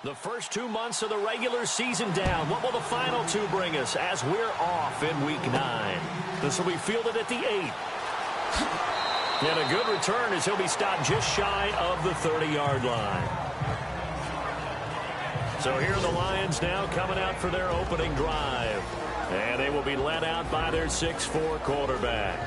The first 2 months of the regular season down. What will the final two bring us as we're off in Week 9? This will be fielded at the 8. And a good return as he'll be stopped just shy of the 30-yard line. So here are the Lions now coming out for their opening drive. And they will be led out by their 6'4" quarterback.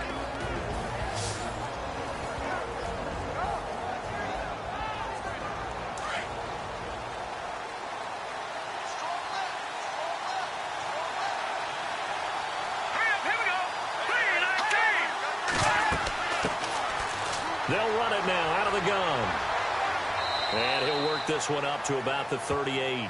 They'll run it now out of the gun. And he'll work this one up to about the 38.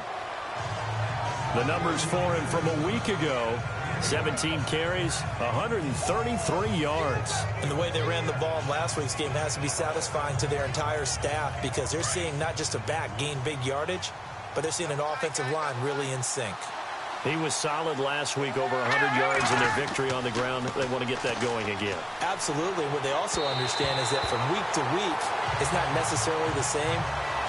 The numbers for him from a week ago: 17 carries, 133 yards. And the way they ran the ball in last week's game has to be satisfying to their entire staff, because they're seeing not just a back gain big yardage, but they're seeing an offensive line really in sync. He was solid last week, over 100 yards in their victory on the ground. They want to get that going again. Absolutely. What they also understand is that from week to week, it's not necessarily the same,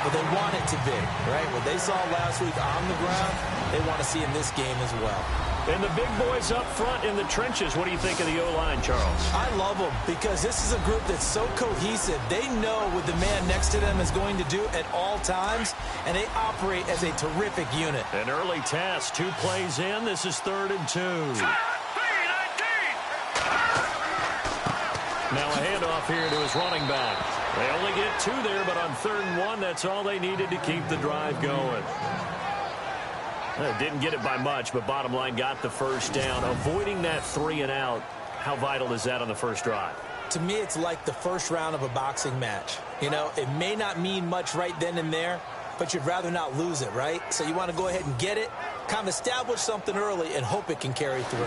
but they want it to be, right? What they saw last week on the ground, they want to see in this game as well. And the big boys up front in the trenches, what do you think of the O-line, Charles? I love them because this is a group that's so cohesive. They know what the man next to them is going to do at all times, and they operate as a terrific unit. An early test, 2 plays in. This is 3rd and 2. Now a handoff here to his running back. They only get 2 there, but on 3rd and 1, that's all they needed to keep the drive going. Didn't get it by much, but bottom line got the first down. Avoiding that 3 and out, how vital is that on the first drive? To me, it's like the first round of a boxing match. You know, it may not mean much right then and there, but you'd rather not lose it, right? So you want to go ahead and get it, kind of establish something early, and hope it can carry through.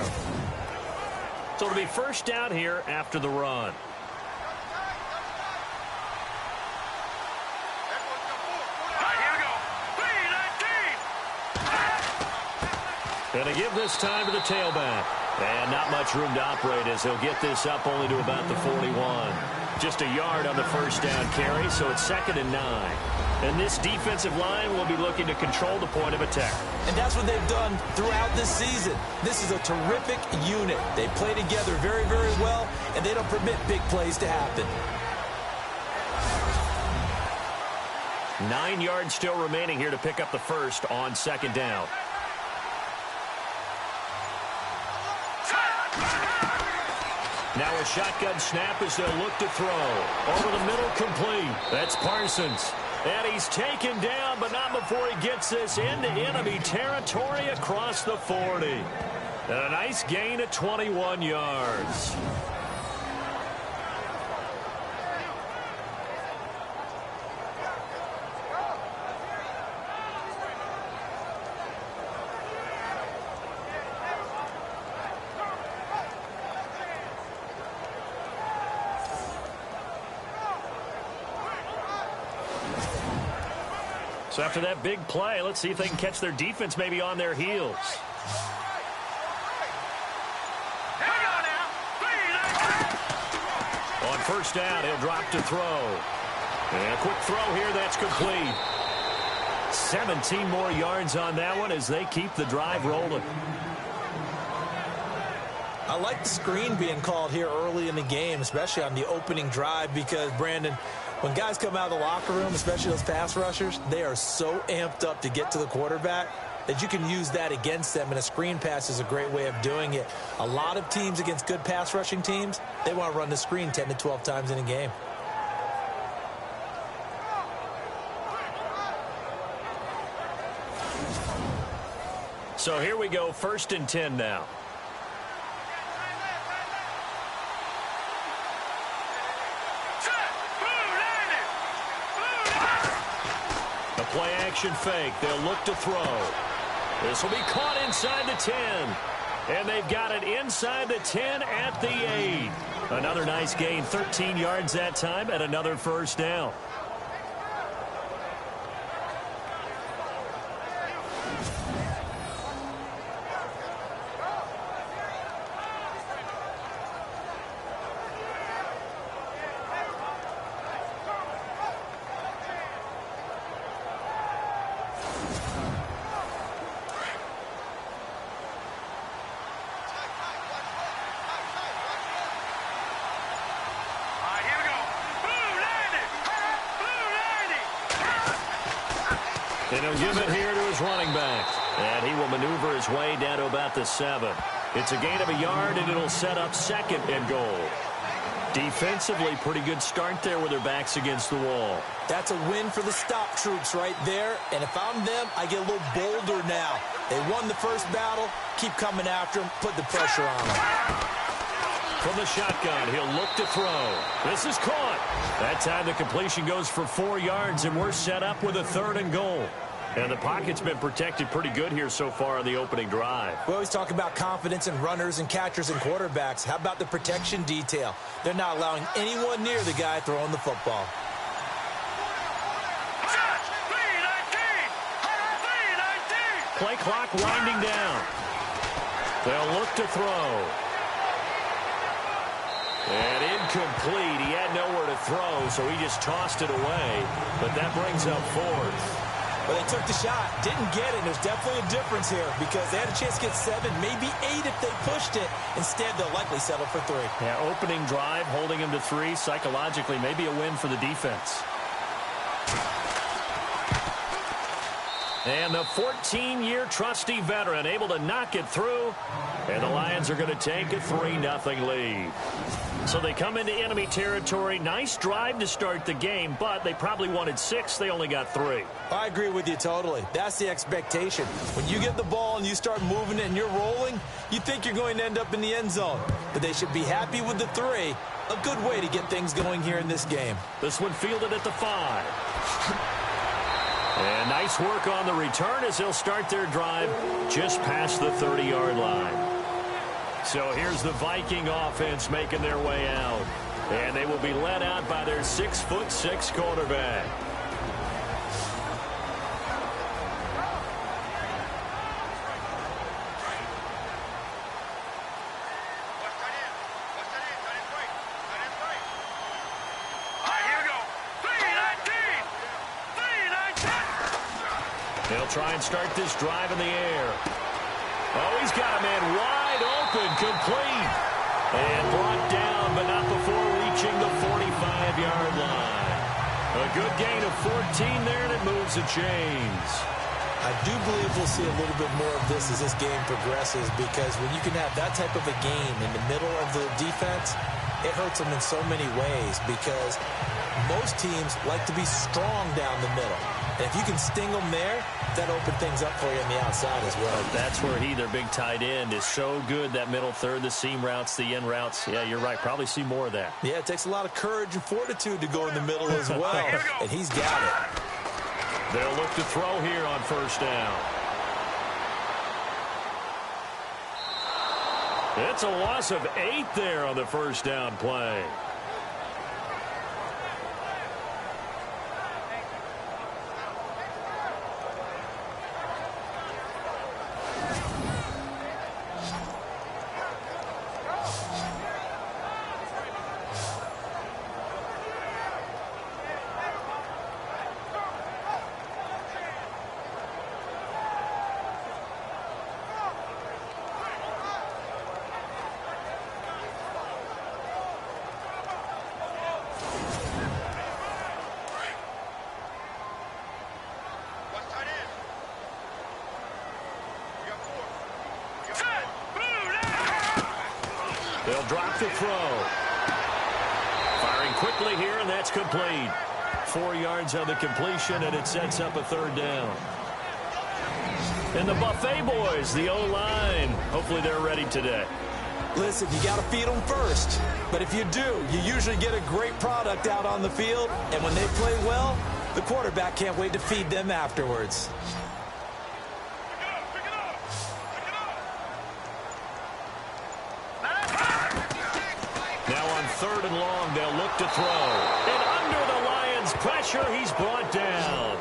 So it'll be first down here after the run. And a give this time to the tailback. And not much room to operate as he'll get this up only to about the 41. Just a yard on the first down carry, so it's 2nd and 9. And this defensive line will be looking to control the point of attack. And that's what they've done throughout this season. This is a terrific unit. They play together very, very well, and they don't permit big plays to happen. 9 yards still remaining here to pick up the first on 2nd down. Now a shotgun snap as they'll look to throw. Over the middle, complete. That's Parsons. And he's taken down, but not before he gets this into enemy territory across the 40. And a nice gain of 21 yards. So after that big play, let's see if they can catch their defense maybe on their heels. On first down, he'll drop to throw. And a quick throw here, that's complete. 17 more yards on that one as they keep the drive rolling. I like the screen being called here early in the game, especially on the opening drive, because, Brandon, when guys come out of the locker room, especially those pass rushers, they are so amped up to get to the quarterback that you can use that against them, and a screen pass is a great way of doing it. A lot of teams against good pass rushing teams, they want to run the screen 10 to 12 times in a game. So here we go, 1st and 10 now. Play action fake. They'll look to throw. This will be caught inside the 10. And they've got it inside the 10 at the 8. Another nice gain, 13 yards that time, and another first down. And he'll give it here to his running back. And he will maneuver his way down to about the 7. It's a gain of a yard, and it'll set up 2nd and goal. Defensively, pretty good start there with their backs against the wall. That's a win for the stop troops right there. And if I'm them, I get a little bolder now. They won the first battle. Keep coming after them. Put the pressure on them. From the shotgun, he'll look to throw. This is caught. That time the completion goes for 4 yards, and we're set up with a 3rd and goal. And the pocket's been protected pretty good here so far on the opening drive. We always talk about confidence in runners and catchers and quarterbacks. How about the protection detail? They're not allowing anyone near the guy throwing the football. Play clock winding down. They'll look to throw. And incomplete. He had nowhere to throw, so he just tossed it away. But that brings up 4th. Well, they took the shot, didn't get it. There's definitely a difference here because they had a chance to get 7, maybe 8 if they pushed it. Instead, they'll likely settle for 3. Yeah, opening drive, holding him to 3. Psychologically, maybe a win for the defense. And the 14-year trusty veteran able to knock it through. And the Lions are going to take a 3-0 lead. So they come into enemy territory. Nice drive to start the game, but they probably wanted 6. They only got 3. I agree with you totally. That's the expectation. When you get the ball and you start moving it and you're rolling, you think you're going to end up in the end zone. But they should be happy with the 3. A good way to get things going here in this game. This one fielded at the 5. And nice work on the return as they'll start their drive just past the 30-yard line. So here's the Viking offense making their way out. And they will be led out by their 6'6" quarterback. They'll try and start this drive in the air. Oh, he's got a man wide open, complete. And brought down, but not before reaching the 45-yard line. A good gain of 14 there, and it moves the chains. I do believe we'll see a little bit more of this as this game progresses because when you can have that type of a game in the middle of the defense, it hurts them in so many ways because most teams like to be strong down the middle. And if you can sting them there, that opens things up for you on the outside as well. That's where their big tight end, is so good, that middle third, the seam routes, the in routes. Yeah, you're right. Probably see more of that. Yeah, it takes a lot of courage and fortitude to go in the middle as well, and he's got it. They'll look to throw here on 1st down. It's a loss of 8 there on the 1st down play. They'll drop the throw. Firing quickly here, and that's complete. 4 yards on the completion, and it sets up a 3rd down. And the Buffet boys, the O-line, hopefully they're ready today. Listen, you got to feed them first. But if you do, you usually get a great product out on the field. And when they play well, the quarterback can't wait to feed them afterwards. Now on 3rd and long, they'll look to throw. And under the Lions' pressure, he's brought down.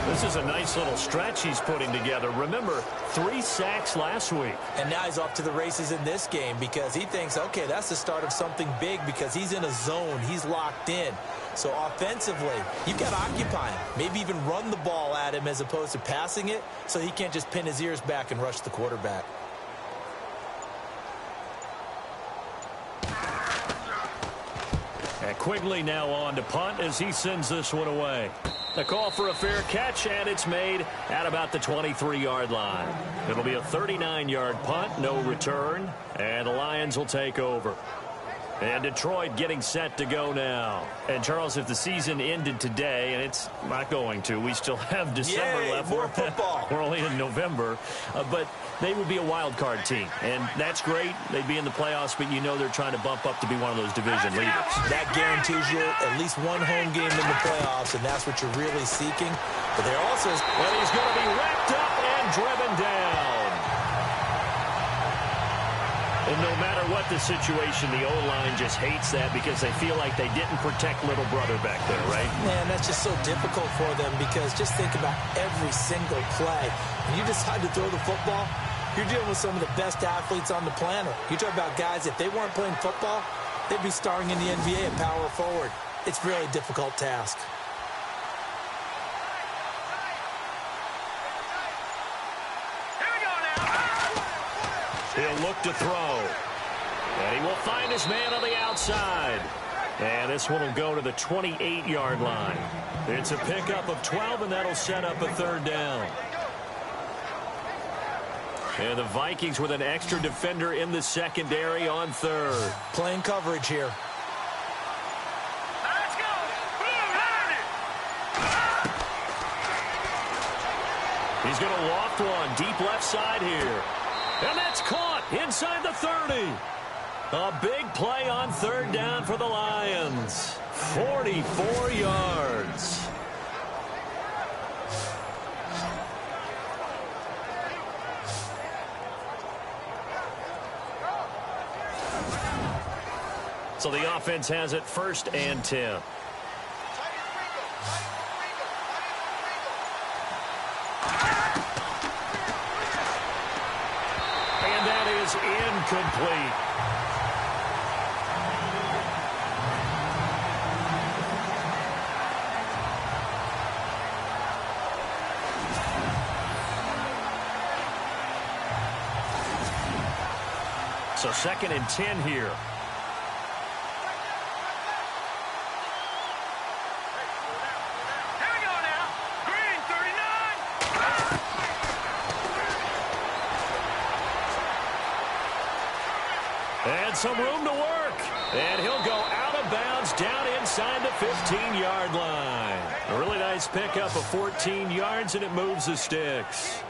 This is a nice little stretch he's putting together. Remember, 3 sacks last week. And now he's off to the races in this game because he thinks, okay, that's the start of something big because he's in a zone. He's locked in. So offensively, you've got to occupy him. Maybe even run the ball at him as opposed to passing it so he can't just pin his ears back and rush the quarterback. And Quigley now on to punt as he sends this one away. A call for a fair catch, and it's made at about the 23-yard line. It'll be a 39-yard punt, no return, and the Lions will take over. And Detroit getting set to go now. And, Charles, if the season ended today, and it's not going to, we still have December left. More football. We're only in November. But they would be a wild card team. And that's great. They'd be in the playoffs, but you know they're trying to bump up to be one of those division leaders. That guarantees you at least one home game in the playoffs, and that's what you're really seeking. But they're also... And he's going to be wrapped up and driven down. And no matter what the situation, the O-line just hates that because they feel like they didn't protect little brother back there, right? Man, that's just so difficult for them because just think about every single play. When you decide to throw the football, you're dealing with some of the best athletes on the planet. You talk about guys, if they weren't playing football, they'd be starring in the NBA at power forward. It's a really difficult task. He'll look to throw. And he will find his man on the outside. And this one will go to the 28-yard line. It's a pickup of 12, and that'll set up a third down. And the Vikings with an extra defender in the secondary on third. Playing coverage here. Let's go. He's going to loft one deep left side here. And that's caught inside the 30. A big play on third down for the Lions. 44 yards. So the offense has it 1st and 10. Incomplete. So 2nd and 10 here. And some room to work. And he'll go out of bounds down inside the 15-yard line. A really nice pickup of 14 yards, and it moves the sticks.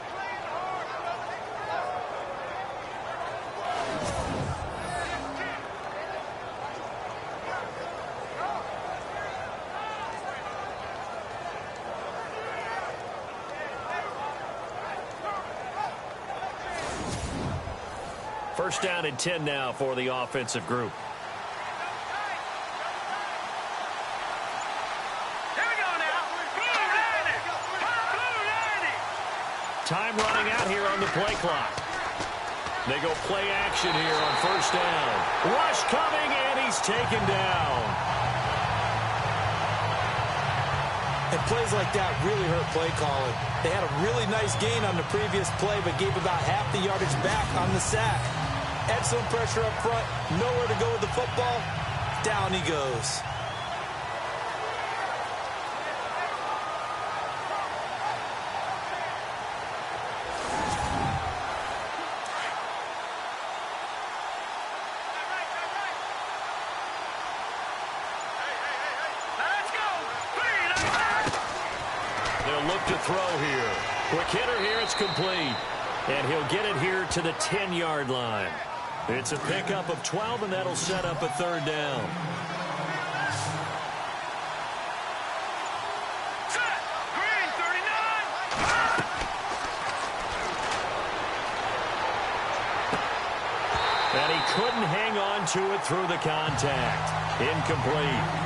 First down and 10 now for the offensive group. Time running out here on the play clock. They go play action here on first down. Rush coming, and he's taken down. And plays like that really hurt play calling. They had a really nice gain on the previous play, but gave about half the yardage back on the sack. Excellent pressure up front. Nowhere to go with the football. Down he goes. They'll look to throw here. Quick hitter here. It's complete. And he'll get it here to the 10-yard line. It's a pickup of 12, and that'll set up a third down. Set. Green 39. And he couldn't hang on to it through the contact. Incomplete.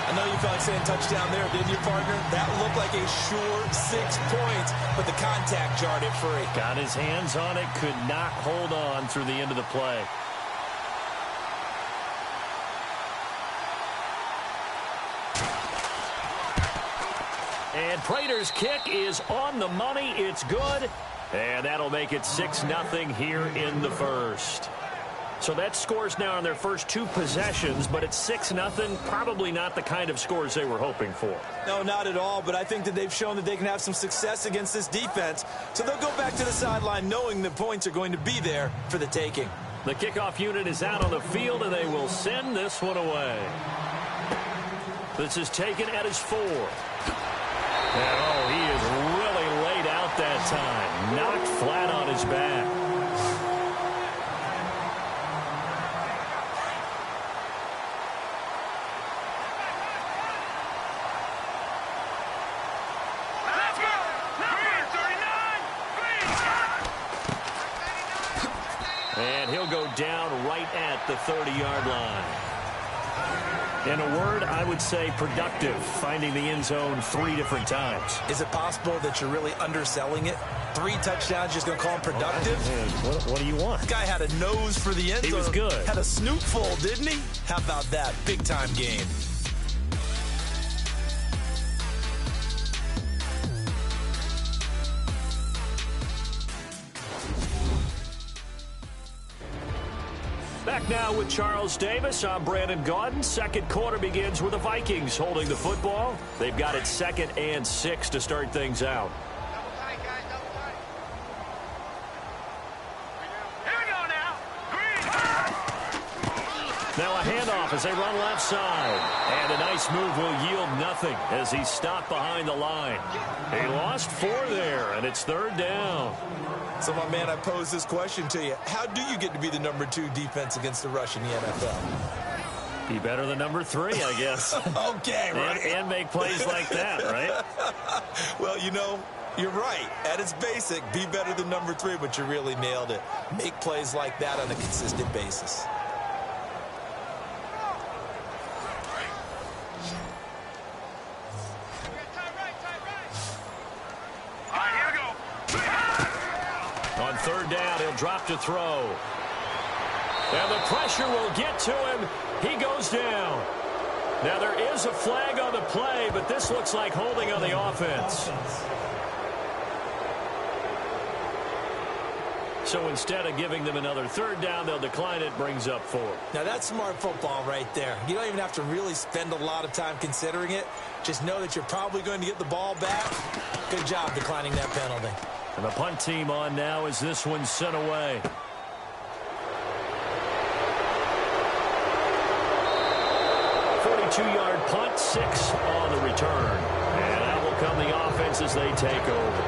I know you felt like saying touchdown there, didn't you, partner? That looked like a sure 6 points, but the contact jarred it free. Got his hands on it, could not hold on through the end of the play. And Prater's kick is on the money. It's good. And that'll make it 6-0 here in the first. So that scores now on their first 2 possessions, but it's 6-0. Probably not the kind of scores they were hoping for. No, not at all, but I think that they've shown that they can have some success against this defense. So they'll go back to the sideline knowing the points are going to be there for the taking. The kickoff unit is out on the field, and they will send this one away. This is taken at his 4. And, oh, he is really laid out that time. Knocked flat on his back. And he'll go down right at the 30-yard line. In a word, I would say productive, finding the end zone 3 different times. Is it possible that you're really underselling it? 3 touchdowns, just going to call him productive? What do you want? This guy had a nose for the end zone. He was good. Had a snoot full, didn't he? How about that? Big-time game. Back now with Charles Davis. I'm Brandon Gaudin. Second quarter begins with the Vikings holding the football. They've got it 2nd and 6 to start things out. Double tight, guys, double tight. Here we go now. Green. Now a handoff as they run left side. And a nice move will yield nothing as he's stopped behind the line. He lost 4 there, and it's 3rd down. So, my man, I pose this question to you. How do you get to be the number 2 defense against the rush in the NFL? Be better than number 3, I guess. Okay, right. And make plays like that, right? Well, you know, you're right. At its basic, be better than number 3, but you really nailed it. Make plays like that on a consistent basis. On 3rd down, he'll drop to throw. And the pressure will get to him. He goes down. Now, there is a flag on the play, but this looks like holding on the offense. So instead of giving them another 3rd down, they'll decline it, brings up 4. Now, that's smart football right there. You don't even have to really spend a lot of time considering it. Just know that you're probably going to get the ball back. Good job declining that penalty. And the punt team on now as this one's sent away. Yard punt, 6 on the return. And out will come the offense as they take over.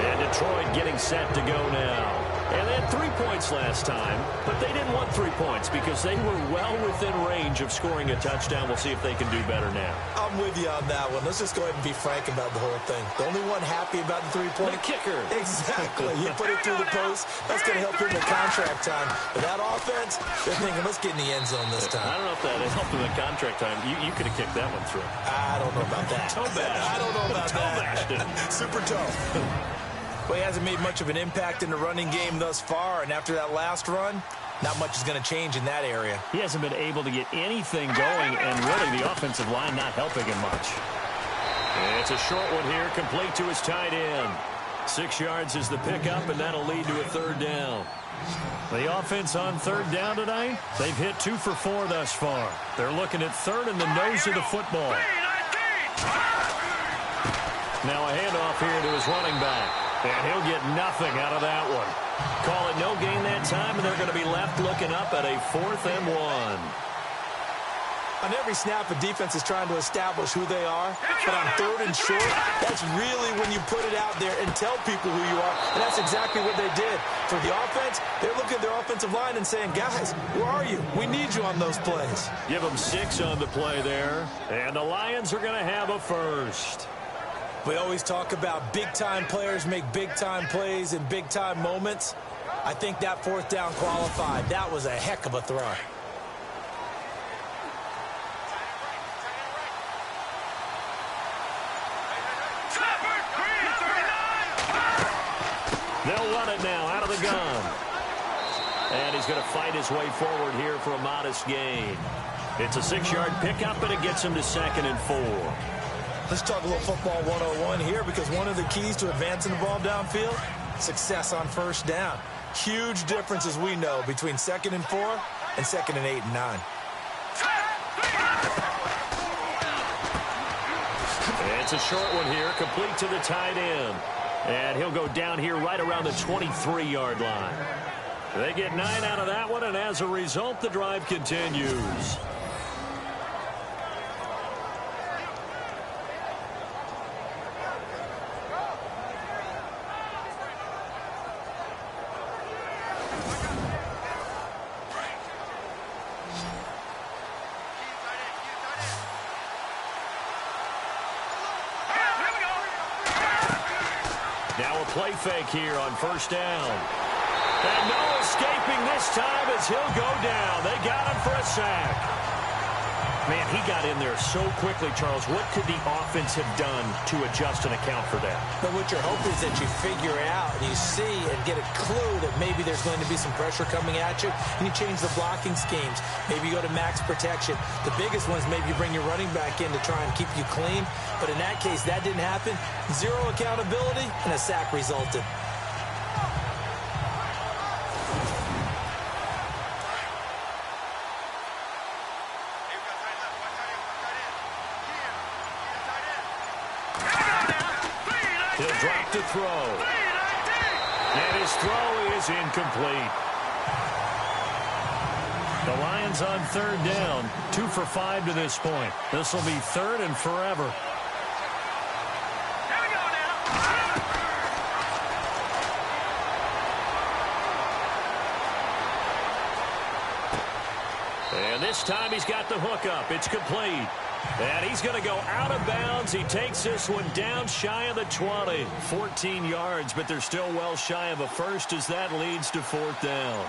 And Detroit getting set to go now. And they had 3 points last time, but they didn't want 3 points because they were well within range of scoring a touchdown. We'll see if they can do better now. I'm with you on that one. Let's just go ahead and be frank about the whole thing. The only one happy about the 3-point. The kicker. Exactly. You put it through the post. That's going to help him in contract time. But that offense, they're thinking, let's get in the end zone this time. I don't know if that helped him in contract time. You could have kicked that one through. I don't know about that. Toe bash. I don't know about toe that. Bashed Super toe. Well, he hasn't made much of an impact in the running game thus far, and after that last run, not much is going to change in that area. He hasn't been able to get anything going, and really the offensive line not helping him much. And it's a short one here, complete to his tight end. 6 yards is the pickup, and that'll lead to a 3rd down. The offense on 3rd down tonight, they've hit 2 for 4 thus far. They're looking at 3rd in the nose of the football. Now a handoff here to his running back. And he'll get nothing out of that one. Call it no gain that time, and they're going to be left looking up at a 4th and 1. On every snap, a defense is trying to establish who they are. But on 3rd and short, that's really when you put it out there and tell people who you are. And that's exactly what they did. For the offense, they're looking at their offensive line and saying, guys, where are you? We need you on those plays. Give them 6 on the play there. And the Lions are going to have a 1st. We always talk about big-time players make big-time plays in big-time moments. I think that 4th down qualified. That was a heck of a throw. They'll run it now out of the gun. And he's going to fight his way forward here for a modest gain. It's a 6-yard pickup, and it gets him to 2nd and 4. Let's talk a little football 101 here, because one of the keys to advancing the ball downfield, success on 1st down. Huge difference, as we know, between 2nd and 4 and 2nd and 8 and 9. It's a short one here, complete to the tight end. And he'll go down here right around the 23-yard line. They get 9 out of that one, and as a result, the drive continues. Now a play fake here on first down. And no escaping this time as he'll go down. They got him for a sack. Man, he got in there so quickly, Charles. What could the offense have done to adjust and account for that? But what you're hoping is that you figure it out and you see and get a clue that maybe there's going to be some pressure coming at you, and you change the blocking schemes. Maybe you go to max protection. The biggest one is maybe you bring your running back in to try and keep you clean. But in that case, that didn't happen. Zero accountability, and a sack resulted. He'll drop to throw. And his throw is incomplete. The Lions on third down. 2 for 5 to this point. This will be third and forever. And this time he's got the hook up. It's complete. And he's going to go out of bounds. He takes this one down shy of the 20. 14 yards, but they're still well shy of a first as that leads to fourth down.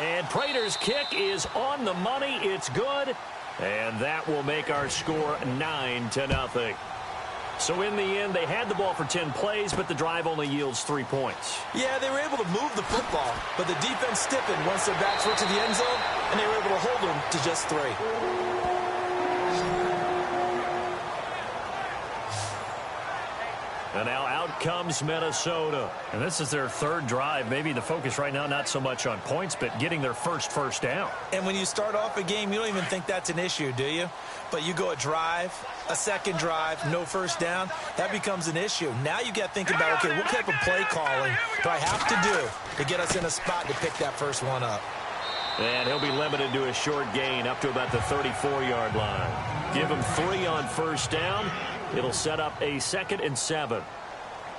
And Prater's kick is on the money. It's good. And that will make our score 9-0. So in the end, they had the ball for 10 plays, but the drive only yields 3 points. Yeah, they were able to move the football, but the defense stiffened once their backs went to the end zone, and they were able to hold them to just 3. And now out comes Minnesota. And this is their third drive. Maybe the focus right now not so much on points, but getting their first down. And when you start off a game, you don't even think that's an issue, do you? But you go a drive, a second drive, no first down, that becomes an issue. Now you got to think about, okay, what type of play calling do I have to do to get us in a spot to pick that first one up? And he'll be limited to a short gain up to about the 34-yard line. Give him 3 on first down. It'll set up a 2nd and 7.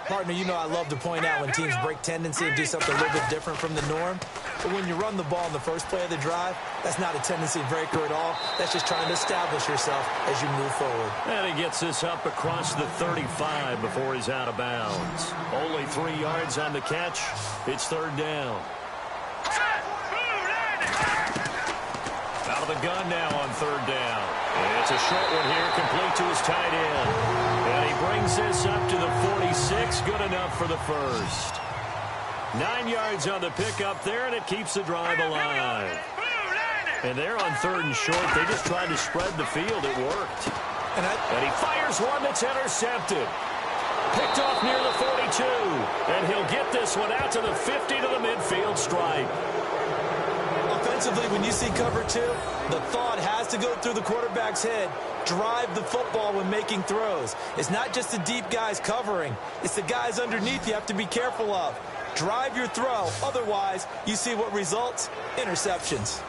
Partner, you know I love to point out when teams break tendency and do something a little bit different from the norm. But when you run the ball in the first play of the drive, that's not a tendency breaker at all. That's just trying to establish yourself as you move forward. And he gets this up across the 35 before he's out of bounds. Only 3 yards on the catch. It's third down. Out of the gun now on third down. And it's a short one here, complete to his tight end. And he brings this up to the 46, good enough for the first. 9 yards on the pickup there, and it keeps the drive alive. And they're on third and short. They just tried to spread the field. It worked. And he fires one that's intercepted. Picked off near the 42. And he'll get this one out to the 50 to the midfield stripe. Offensively, when you see cover 2, the thought has to go through the quarterback's head. Drive the football when making throws. It's not just the deep guys covering. It's the guys underneath you have to be careful of. Drive your throw. Otherwise, you see what results? Interceptions.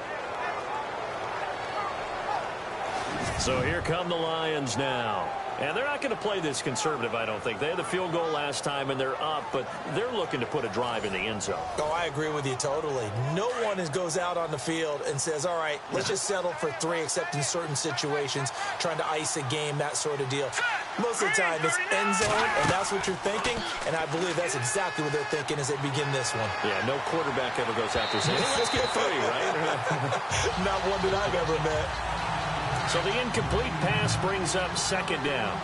So here come the Lions now. And they're not going to play this conservative, I don't think. They had the field goal last time, and they're up, but they're looking to put a drive in the end zone. Oh, I agree with you totally. No one goes out on the field and says, all right, let's just settle for 3, except in certain situations, trying to ice a game, that sort of deal. Most of the time, it's end zone, and that's what you're thinking, and I believe that's exactly what they're thinking as they begin this one. Yeah, no quarterback ever goes out there saying, hey, let's get 3, right? Not one that I've ever met. So the incomplete pass brings up second down.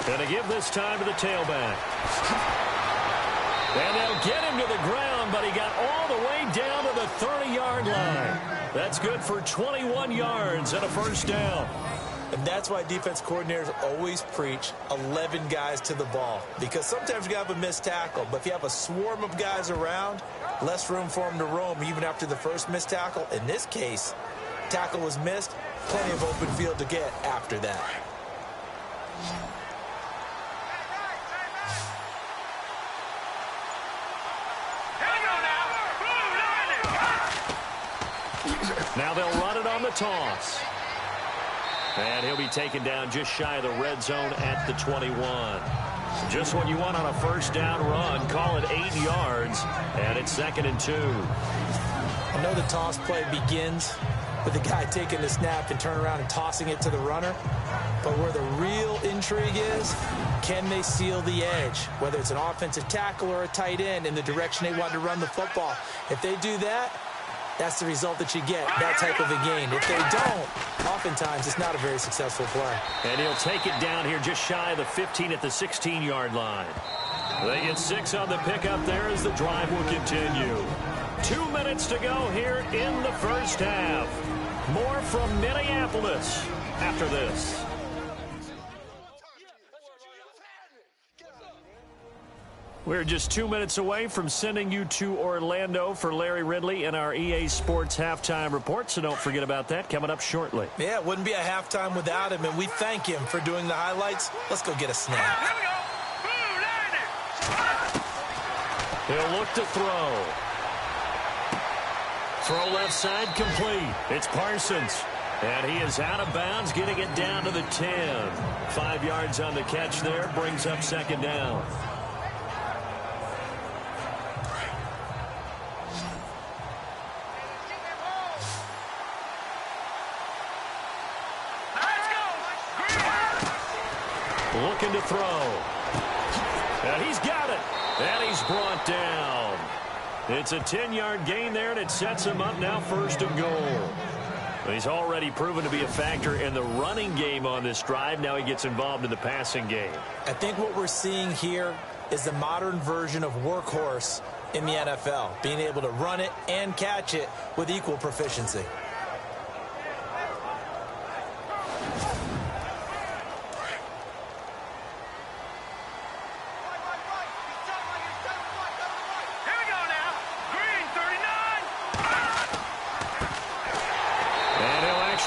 Going to give this time to the tailback. And they'll get him to the ground, but he got all the way down to the 30-yard line. That's good for 21 yards and a first down. And that's why defense coordinators always preach 11 guys to the ball. Because sometimes you have a missed tackle, but if you have a swarm of guys around, less room for them to roam even after the first missed tackle. In this case, tackle was missed, plenty of open field to get after that. Now they'll run it on the toss. And he'll be taken down just shy of the red zone at the 21. Just what you want on a first down run. Call it 8 yards, and it's 2nd and 2. I know the toss play begins with the guy taking the snap and turn around and tossing it to the runner. But where the real intrigue is, can they seal the edge? Whether it's an offensive tackle or a tight end in the direction they want to run the football. If they do that, that's the result that you get, that type of a gain. If they don't, oftentimes it's not a very successful play. And he'll take it down here just shy of the 15 at the 16-yard line. They get 6 on the pickup there as the drive will continue. 2 minutes to go here in the first half. More from Minneapolis after this. We're just 2 minutes away from sending you to Orlando for Larry Ridley and our EA Sports Halftime Report, so don't forget about that coming up shortly. Yeah, it wouldn't be a halftime without him, and we thank him for doing the highlights. Let's go get a snap. He'll look to throw. Throw left side complete. It's Parsons. And he is out of bounds, getting it down to the 10. 5 yards on the catch there, brings up 2nd down. Looking to throw. And he's got it. And he's brought down. It's a 10-yard gain there, and it sets him up now 1st and goal. He's already proven to be a factor in the running game on this drive. Now he gets involved in the passing game. I think what we're seeing here is the modern version of workhorse in the NFL, being able to run it and catch it with equal proficiency.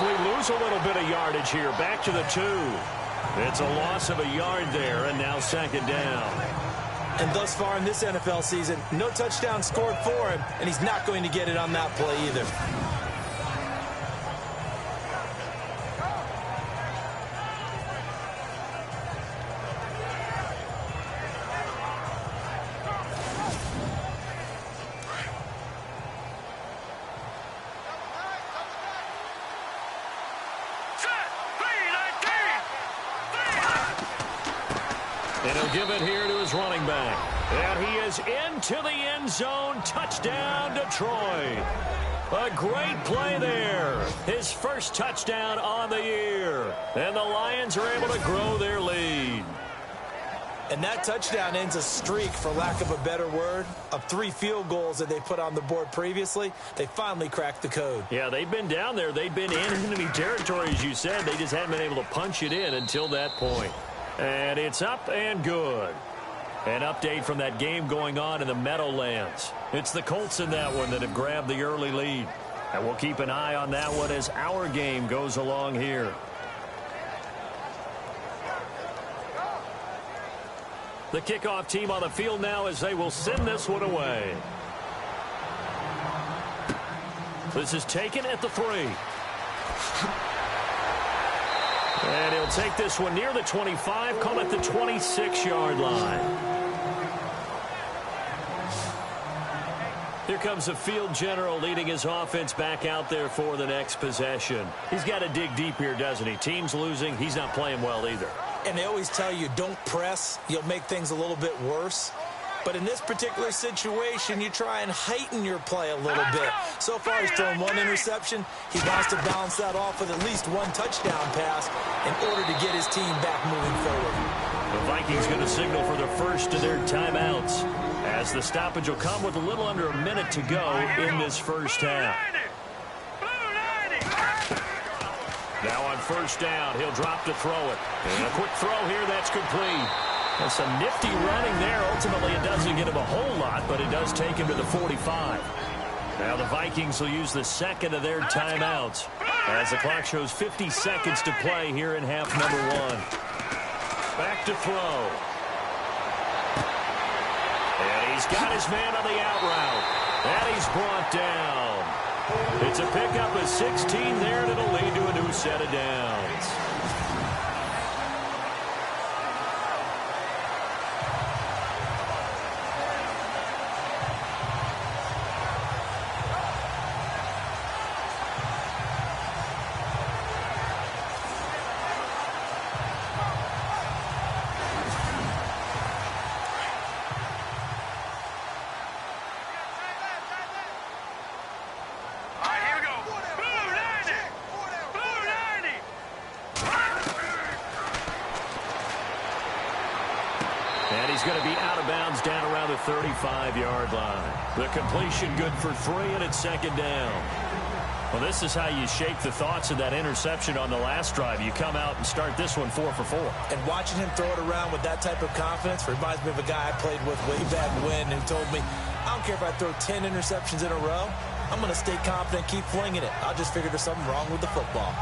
Lose a little bit of yardage here. Back to the 2. It's a loss of a yard there, and now 2nd down. And thus far in this NFL season, no touchdown scored for him, and he's not going to get it on that play either. And he'll give it here to his running back. And he is into the end zone. Touchdown, Detroit. A great play there. His first touchdown on the year. And the Lions are able to grow their lead. And that touchdown ends a streak, for lack of a better word, of 3 field goals that they put on the board previously. They finally cracked the code. Yeah, they've been down there. They've been in enemy territory, as you said. They just hadn't been able to punch it in until that point. And it's up and good. An update from that game going on in the Meadowlands. It's the Colts in that one that have grabbed the early lead. And we'll keep an eye on that one as our game goes along here. The kickoff team on the field now as they will send this one away. This is taken at the 3. And he'll take this one near the 25, call it the 26-yard line. Here comes the field general leading his offense back out there for the next possession. He's got to dig deep here, doesn't he? Team's losing. He's not playing well either. And they always tell you, don't press. You'll make things a little bit worse. But in this particular situation, you try and heighten your play a little bit. So far, he's thrown 1 interception. He wants to balance that off with at least 1 touchdown pass in order to get his team back moving forward. The Vikings going to signal for the first of their timeouts, as the stoppage will come with a little under a minute to go in this first half. Now on first down, he'll drop to throw it. And a quick throw here, that's complete. And some nifty running there. Ultimately, it doesn't get him a whole lot, but it does take him to the 45. Now the Vikings will use the second of their timeouts, as the clock shows 50 seconds to play here in half number 1. Back to throw. And he's got his man on the out route. And he's brought down. It's a pickup of 16 there, and it'll lead to a new set of downs. And he's going to be out of bounds down around the 35-yard line. The completion good for 3, and it's second down. Well, this is how you shake the thoughts of that interception on the last drive. You come out and start this one 4 for 4. And watching him throw it around with that type of confidence reminds me of a guy I played with way back when who told me, I don't care if I throw 10 interceptions in a row. I'm going to stay confident, keep flinging it. I'll just figure there's something wrong with the football.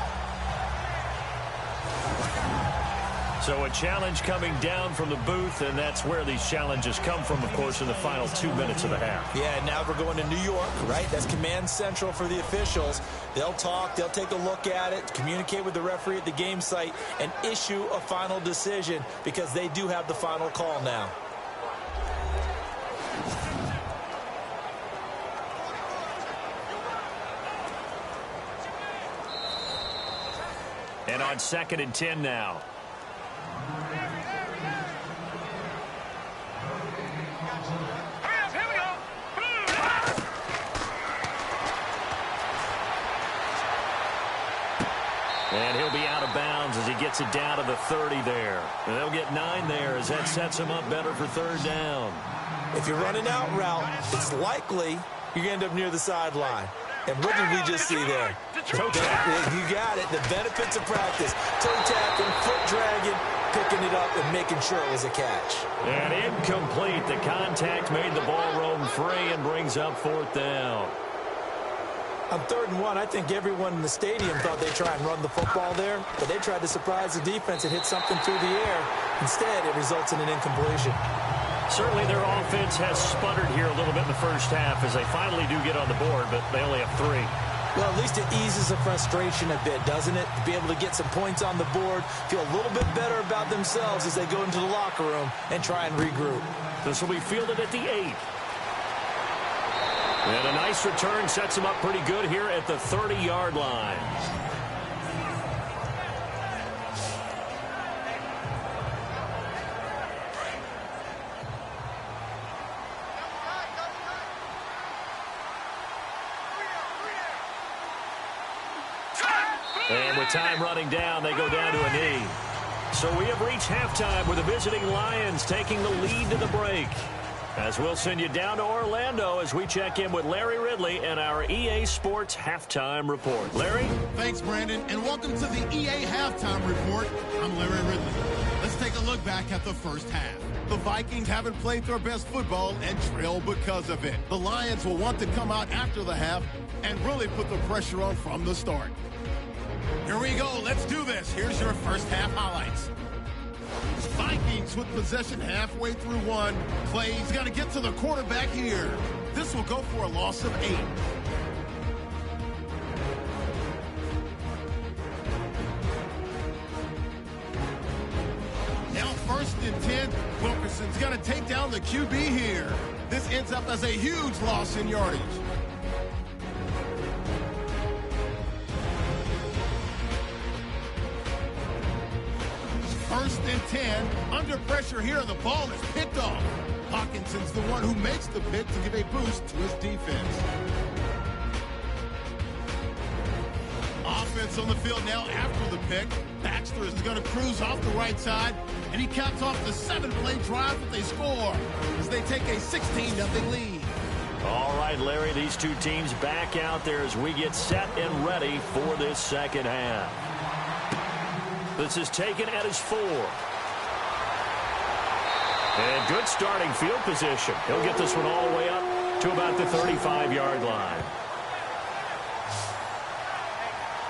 So a challenge coming down from the booth, and that's where these challenges come from, of course, in the final 2 minutes of the half. Yeah, now we're going to New York, right? That's command central for the officials. They'll talk, they'll take a look at it, communicate with the referee at the game site, and issue a final decision because they do have the final call now. And on 2nd and 10 now. And he'll be out of bounds as he gets it down to the 30 there. And they'll get 9 there as that sets him up better for third down. If you're running out route, it's likely you're going to end up near the sideline. And what did we just see there? Toe tap. You got it. The benefits of practice. Toe tapping, foot dragging, picking it up, and making sure it was a catch. And incomplete. The contact made the ball roam free and brings up 4th down. On 3rd and 1, I think everyone in the stadium thought they'd try and run the football there, but they tried to surprise the defense and hit something through the air. Instead, it results in an incompletion. Certainly their offense has sputtered here a little bit in the first half as they finally do get on the board, but they only have 3. Well, at least it eases the frustration a bit, doesn't it? To be able to get some points on the board, feel a little bit better about themselves as they go into the locker room and try and regroup. This will be fielded at the 8. And a nice return sets him up pretty good here at the 30-yard line. And with time running down, they go down to a knee. So we have reached halftime with the visiting Lions taking the lead to the break. As we'll send you down to Orlando as we check in with Larry Ridley and our EA Sports Halftime Report. Larry? Thanks, Brandon, and welcome to the EA Halftime Report. I'm Larry Ridley. Let's take a look back at the first half. The Vikings haven't played their best football and trail because of it. The Lions will want to come out after the half and really put the pressure on from the start. Here we go. Let's do this. Here's your first half highlights. Vikings with possession halfway through 1. Clay's got to get to the quarterback here. This will go for a loss of 8. Now 1st and 10. Wilkerson's got to take down the QB here. This ends up as a huge loss in yardage. First and 10, under pressure here, the ball is picked off. Hawkinson's the one who makes the pick to give a boost to his defense. Offense on the field now after the pick. Baxter is going to cruise off the right side, and he caps off the 7-play drive that they score as they take a 16-0 lead. All right, Larry, these two teams back out there as we get set and ready for this second half. This is taken at his 4. And good starting field position. He'll get this one all the way up to about the 35-yard line.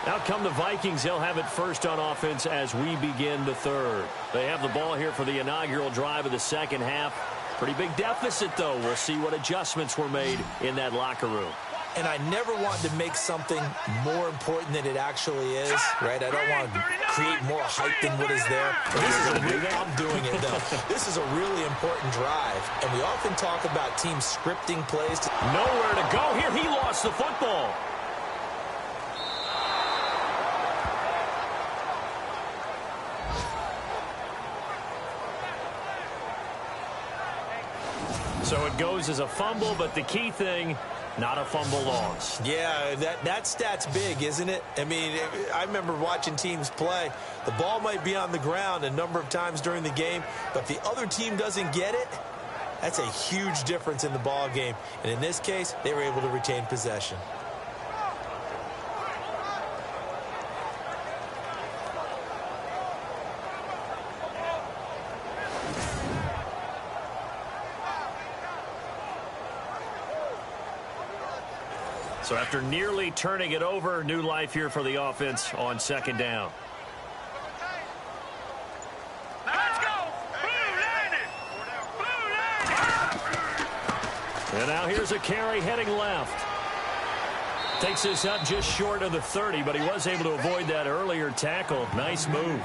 Out come the Vikings. They'll have it first on offense as we begin the third. They have the ball here for the inaugural drive of the second half. Pretty big deficit, though. We'll see what adjustments were made in that locker room. And I never want to make something more important than it actually is, right? I don't want to create more hype than what is there. I'm doing it, though. This is a really important drive, and we often talk about teams scripting plays. Nowhere to go here. He lost the football. So it goes as a fumble, but the key thing, not a fumble loss. Yeah, that stat's big, isn't it? I mean, I remember watching teams play. The ball might be on the ground a number of times during the game, but if the other team doesn't get it, that's a huge difference in the ball game. And in this case, they were able to retain possession. So after nearly turning it over, new life here for the offense on second down. Let's go! Blue landed! Blue landed! And now here's a carry heading left. Takes this up just short of the 30, but he was able to avoid that earlier tackle. Nice move.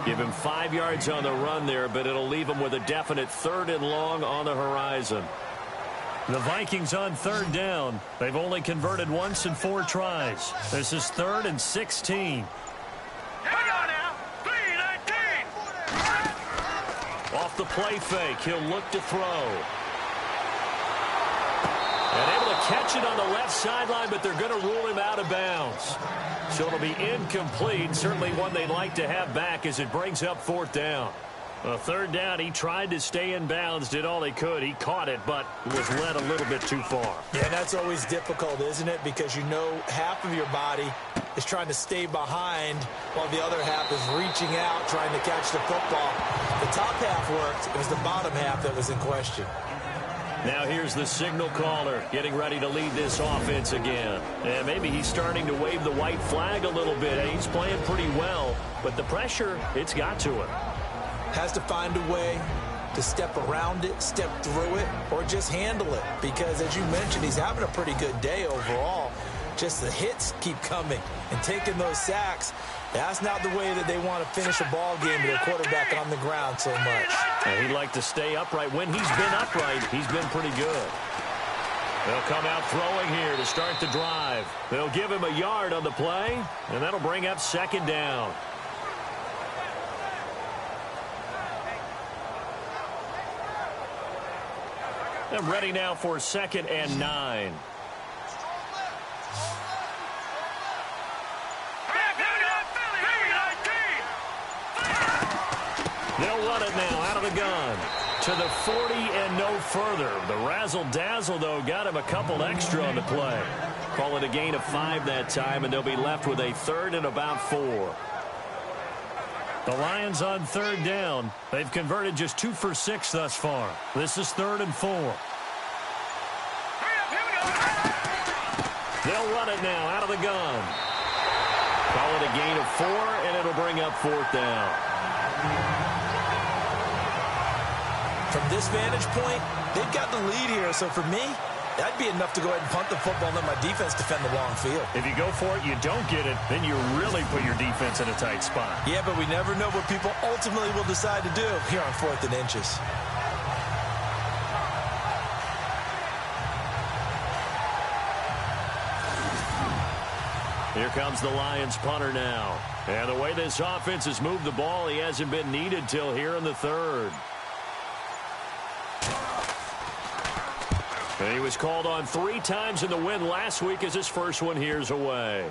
Give him 5 yards on the run there, but it'll leave him with a definite 3rd and long on the horizon. The Vikings on third down. They've only converted once in 4 tries. This is 3rd and 16. Hang on now! 3-19! Off the play fake, he'll look to throw. And able to catch it on the left sideline, but they're going to rule him out of bounds. So it'll be incomplete. Certainly one they'd like to have back as it brings up 4th down. Third down, he tried to stay in bounds, did all he could. He caught it, but was led a little bit too far. Yeah, that's always difficult, isn't it? Because you know half of your body is trying to stay behind while the other half is reaching out, trying to catch the football. The top half worked. It was the bottom half that was in question. Now here's the signal caller getting ready to lead this offense again. And maybe he's starting to wave the white flag a little bit. He's playing pretty well, but the pressure, it's got to him. Has to find a way to step around it, step through it, or just handle it. Because, as you mentioned, he's having a pretty good day overall. Just the hits keep coming and taking those sacks. That's not the way that they want to finish a ball game with a quarterback on the ground so much. And he'd like to stay upright. When he's been upright, he's been pretty good. They'll come out throwing here to start the drive. They'll give him a yard on the play, and that'll bring up 2nd down. And ready now for 2nd and 9. They'll run it now out of the gun to the 40 and no further. The razzle-dazzle, though, got him a couple extra on the play. Call it a gain of 5 that time, and they'll be left with a 3rd and about 4. The Lions on third down. They've converted just 2 for 6 thus far. This is 3rd and 4. They'll run it now out of the gun. Call it a gain of 4, and it'll bring up 4th down. From this vantage point, they've got the lead here. So for me, that'd be enough to go ahead and punt the football and let my defense defend the long field. If you go for it, you don't get it, then you really put your defense in a tight spot. Yeah, but we never know what people ultimately will decide to do here on 4th and inches. Here comes the Lions punter now. And the way this offense has moved the ball, he hasn't been needed till here in the 3rd. And he was called on 3 times in the win last week as his first one here's away.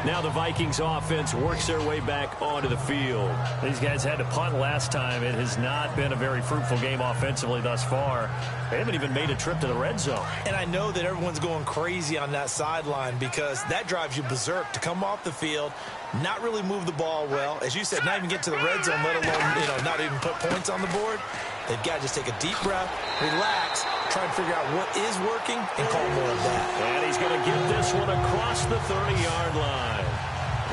Now the Vikings offense works their way back onto the field. These guys had to punt last time. It has not been a very fruitful game offensively thus far. They haven't even made a trip to the red zone. And I know that everyone's going crazy on that sideline because that drives you berserk to come off the field, not really move the ball well. As you said, not even get to the red zone, let alone, not even put points on the board. They've got to just take a deep breath, relax, try and figure out what is working, and call more of that. And he's going to get this one across the 30-yard line.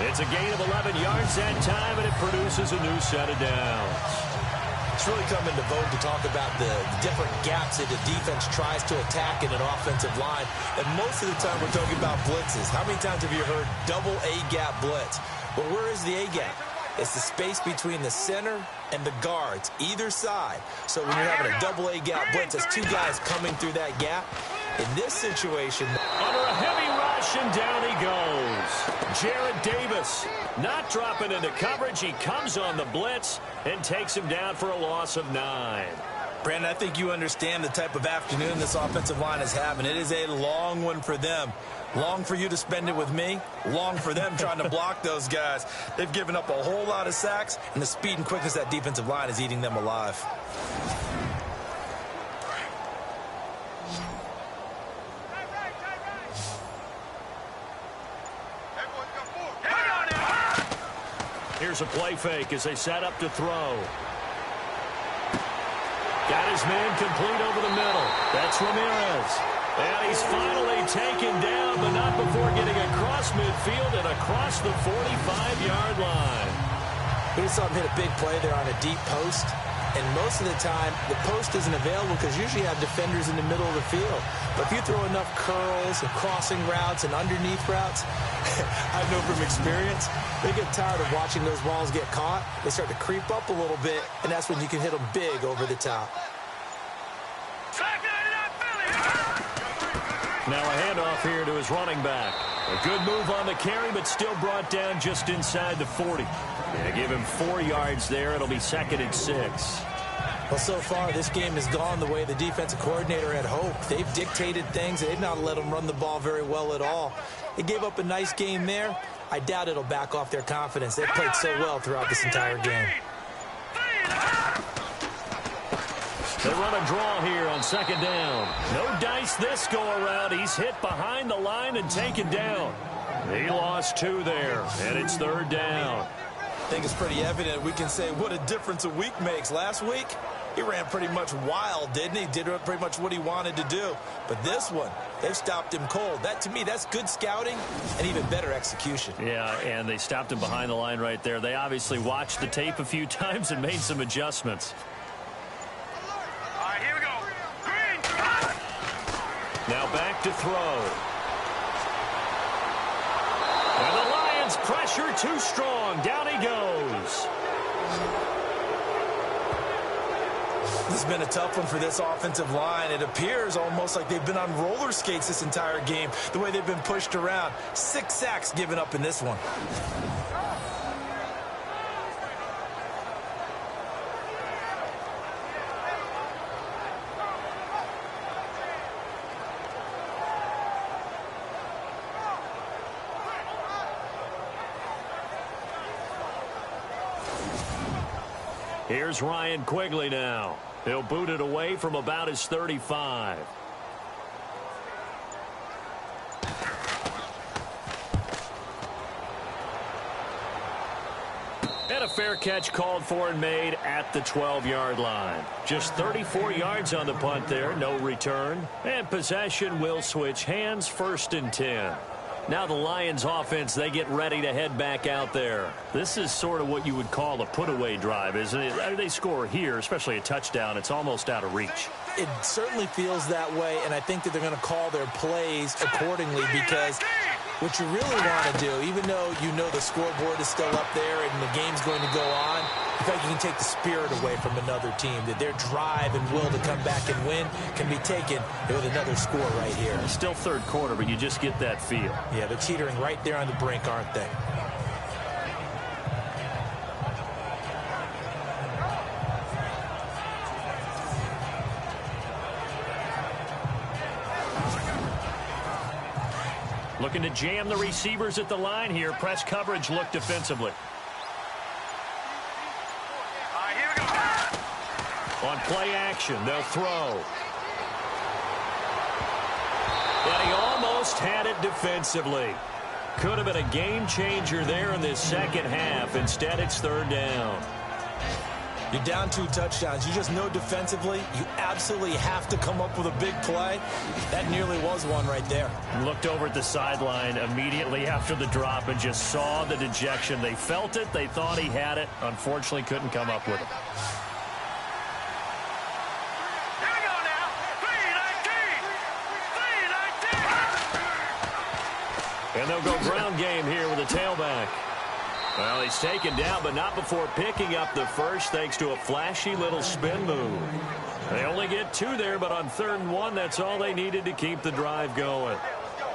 It's a gain of 11 yards that time, and it produces a new set of downs. It's really come into vogue to talk about the different gaps that the defense tries to attack in an offensive line. And most of the time we're talking about blitzes. How many times have you heard double A-gap blitz? Well, where is the A-gap? It's the space between the center and the guards, either side. So when you're having a double A-gap blitz, it's two guys coming through that gap. In this situation, under a heavy rush, and down he goes. Jared Davis not dropping into coverage. He comes on the blitz and takes him down for a loss of 9. Brandon, I think you understand the type of afternoon this offensive line is having. It is a long one for them. Long for you to spend it with me. Long for them trying to block those guys. They've given up a whole lot of sacks, and the speed and quickness of that defensive line is eating them alive. Here's a play fake as they set up to throw. Got his man complete over the middle. That's Ramirez. And he's finally taken down, but not before getting across midfield and across the 45-yard line. We just saw him hit a big play there on a deep post. And most of the time, the post isn't available because usually you have defenders in the middle of the field. But if you throw enough curls and crossing routes and underneath routes, I know from experience, they get tired of watching those balls get caught. They start to creep up a little bit, and that's when you can hit them big over the top. Now a handoff here to his running back. A good move on the carry, but still brought down just inside the 40. Yeah, give him 4 yards there. It'll be 2nd and 6. Well, so far, this game has gone the way the defensive coordinator had hoped. They've dictated things. They've not let them run the ball very well at all. They gave up a nice game there. I doubt it'll back off their confidence. They've played so well throughout this entire game. They run a draw here on 2nd down. No dice this go-around. He's hit behind the line and taken down. He lost 2 there, and it's 3rd down. I think it's pretty evident. We can say what a difference a week makes. Last week, he ran pretty much wild, didn't he? Did pretty much what he wanted to do. But this one, they've stopped him cold. That, to me, that's good scouting and even better execution. Yeah, and they stopped him behind the line right there. They obviously watched the tape a few times and made some adjustments. All right, here we go. Green. Now back to throw. And the Lions pressure too strong. Down he goes. This has been a tough one for this offensive line. It appears almost like they've been on roller skates this entire game, the way they've been pushed around. 6 sacks given up in this one. Here's Ryan Quigley now. He'll boot it away from about his 35. And a fair catch called for and made at the 12-yard line. Just 34 yards on the punt there, no return. And possession will switch hands, 1st and 10. Now the Lions offense, they get ready to head back out there. This is sort of what you would call a put-away drive, isn't it? I mean, they score here, especially a touchdown. It's almost out of reach. It certainly feels that way, and I think that they're going to call their plays accordingly because what you really want to do, even though you know the scoreboard is still up there and the game's going to go on, in fact, you can take the spirit away from another team, that their drive and will to come back and win can be taken with another score right here. It's still 3rd quarter, but you just get that feel. Yeah, they're teetering right there on the brink, aren't they? Looking to jam the receivers at the line here. Press coverage look defensively. Here we go. On play action, they'll throw. And he almost had it defensively. Could have been a game changer there in this second half. Instead, it's third down. You're down 2 touchdowns. You just know defensively you absolutely have to come up with a big play. That nearly was one right there. Looked over at the sideline immediately after the drop and just saw the dejection. They felt it. They thought he had it. Unfortunately, couldn't come up with it. Here we go now. 3-19. 3-19. And they'll go ground game here with a tailback. Well, he's taken down, but not before picking up the first, thanks to a flashy little spin move. They only get 2 there, but on 3rd and 1, that's all they needed to keep the drive going.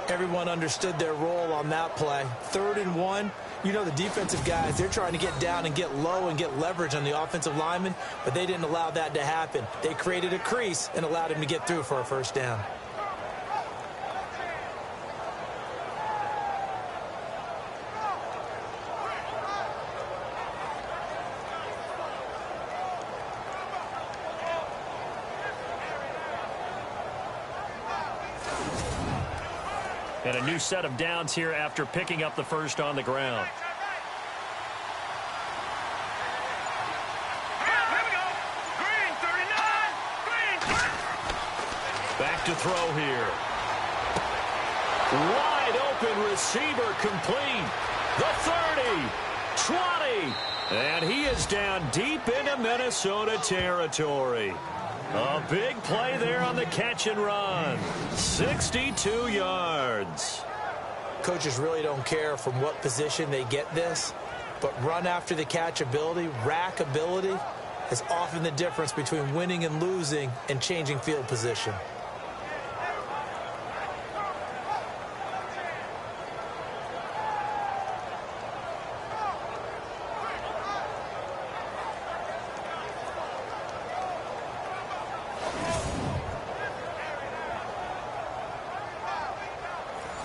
Everyone understood their role on that play. 3rd and 1, you know the defensive guys, they're trying to get down and get low and get leverage on the offensive lineman, but they didn't allow that to happen. They created a crease and allowed him to get through for a first down. And a new set of downs here after picking up the first on the ground. Here we go. Green 39. Green 30. Back to throw here. Wide open receiver complete. The 30, 20, and he is down deep into Minnesota territory. A big play there on the catch and run. 62 yards. Coaches really don't care from what position they get this, but run after the catch ability, rack ability, is often the difference between winning and losing and changing field position.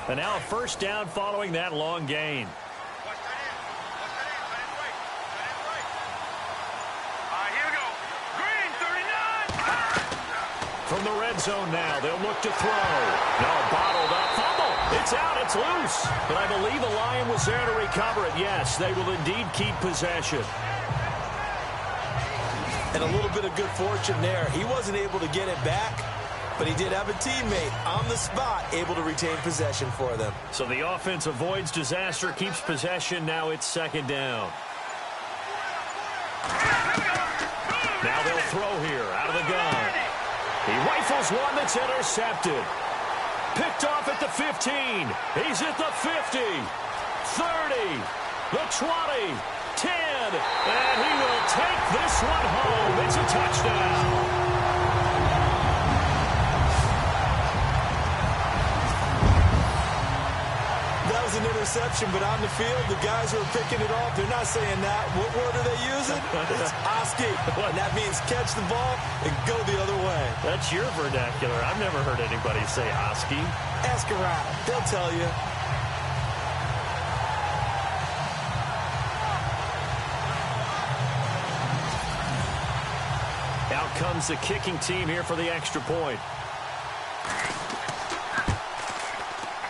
And now a first down following that long gain. Here we go. Green 39. From the red zone now, they'll look to throw. No, bottled up. Fumble. It's out. It's loose. But I believe the Lion was there to recover it. Yes, they will indeed keep possession. And a little bit of good fortune there. He wasn't able to get it back, but he did have a teammate on the spot able to retain possession for them. So the offense avoids disaster, keeps possession. Now it's second down. Now they'll throw here out of the gun. He rifles one that's intercepted. Picked off at the 15. He's at the 50, 30, the 20, 10, and he will take this one home. It's a touchdown. An interception, but on the field, the guys who are picking it off, they're not saying that. What word are they using? It's Oski. And that means catch the ball and go the other way. That's your vernacular. I've never heard anybody say Oski. Ask around. They'll tell you. Out comes the kicking team here for the extra point.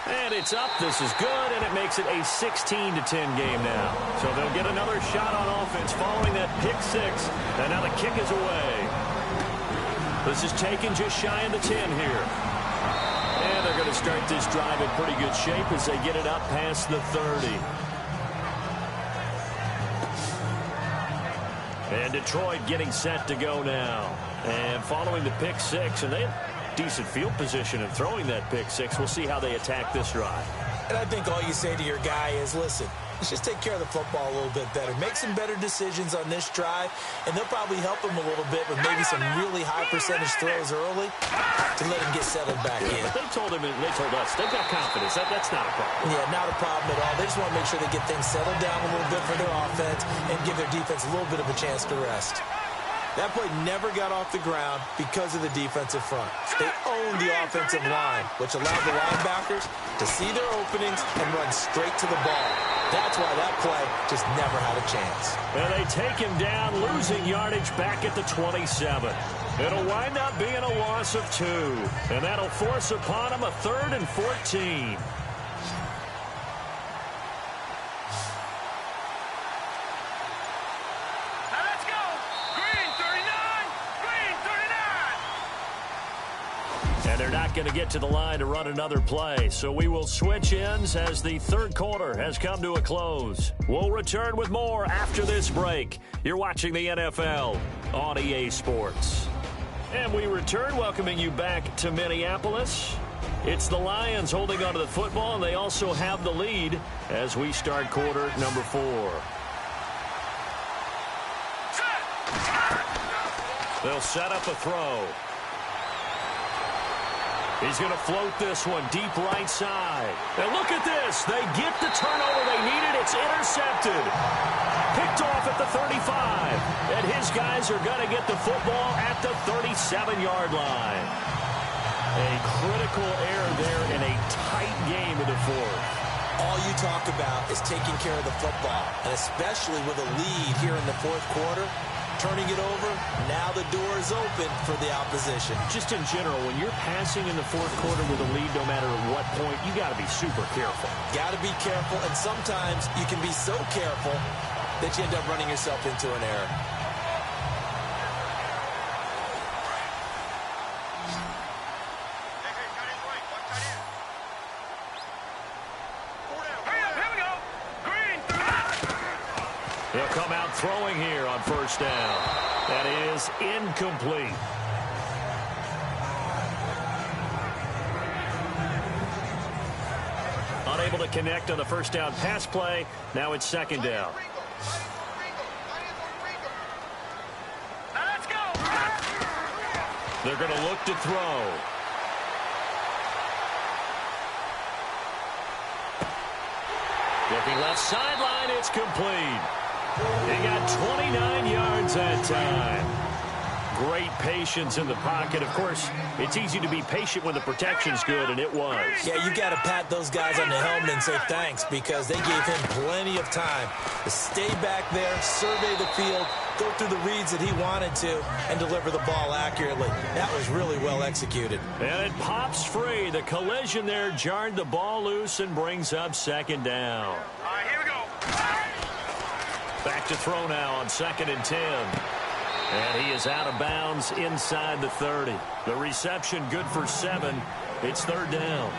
And it's up. This is good, and it makes it a 16-10 game now. So they'll get another shot on offense following that pick six. And now the kick is away. This is taken just shy of the 10 here. And they're going to start this drive in pretty good shape as they get it up past the 30. And Detroit getting set to go now. And following the pick six, and they have decent field position in throwing that pick six. We'll see how they attack this drive. And I think all you say to your guy is, listen, let's just take care of the football a little bit better. Make some better decisions on this drive, and they'll probably help him a little bit with maybe some really high percentage throws early to let him get settled back in. But they told us, they've got confidence. That's not a problem. Yeah, not a problem at all. They just want to make sure they get things settled down a little bit for their offense and give their defense a little bit of a chance to rest. That play never got off the ground because of the defensive front. They owned the offensive line, which allowed the linebackers to see their openings and run straight to the ball. That's why that play just never had a chance. And they take him down, losing yardage back at the 27. It'll wind up being a loss of 2. And that'll force upon him a 3rd and 14. They're not going to get to the line to run another play, so we will switch ends as the third quarter has come to a close. We'll return with more after this break. You're watching the NFL on EA Sports. And we return, welcoming you back to Minneapolis. It's the Lions holding onto the football, and they also have the lead as we start quarter number 4. They'll set up a throw. He's going to float this one deep right side. And look at this. They get the turnover they needed. It's intercepted. Picked off at the 35. And his guys are going to get the football at the 37-yard line. A critical error there in a tight game in the fourth. All you talk about is taking care of the football, and especially with a lead here in the fourth quarter. Turning it over, now the door is open for the opposition. Just in general, when you're passing in the fourth quarter with a lead, no matter at what point, you got to be super careful. Got to be careful, and sometimes you can be so careful that you end up running yourself into an error. He'll come out throwing here on first down. That is incomplete. Unable to connect on the first down pass play. Now it's second down. Let's go. They're going to look to throw. Looking left sideline, it's complete. He got 29 yards that time. Great patience in the pocket. Of course, it's easy to be patient when the protection's good, and it was. Yeah, you got to pat those guys on the helmet and say thanks because they gave him plenty of time to stay back there, survey the field, go through the reads that he wanted to, and deliver the ball accurately. That was really well executed. And it pops free. The collision there jarred the ball loose and brings up second down. All right, here we go. Back to throw now on 2nd and 10. And he is out of bounds inside the 30. The reception good for 7. It's third down.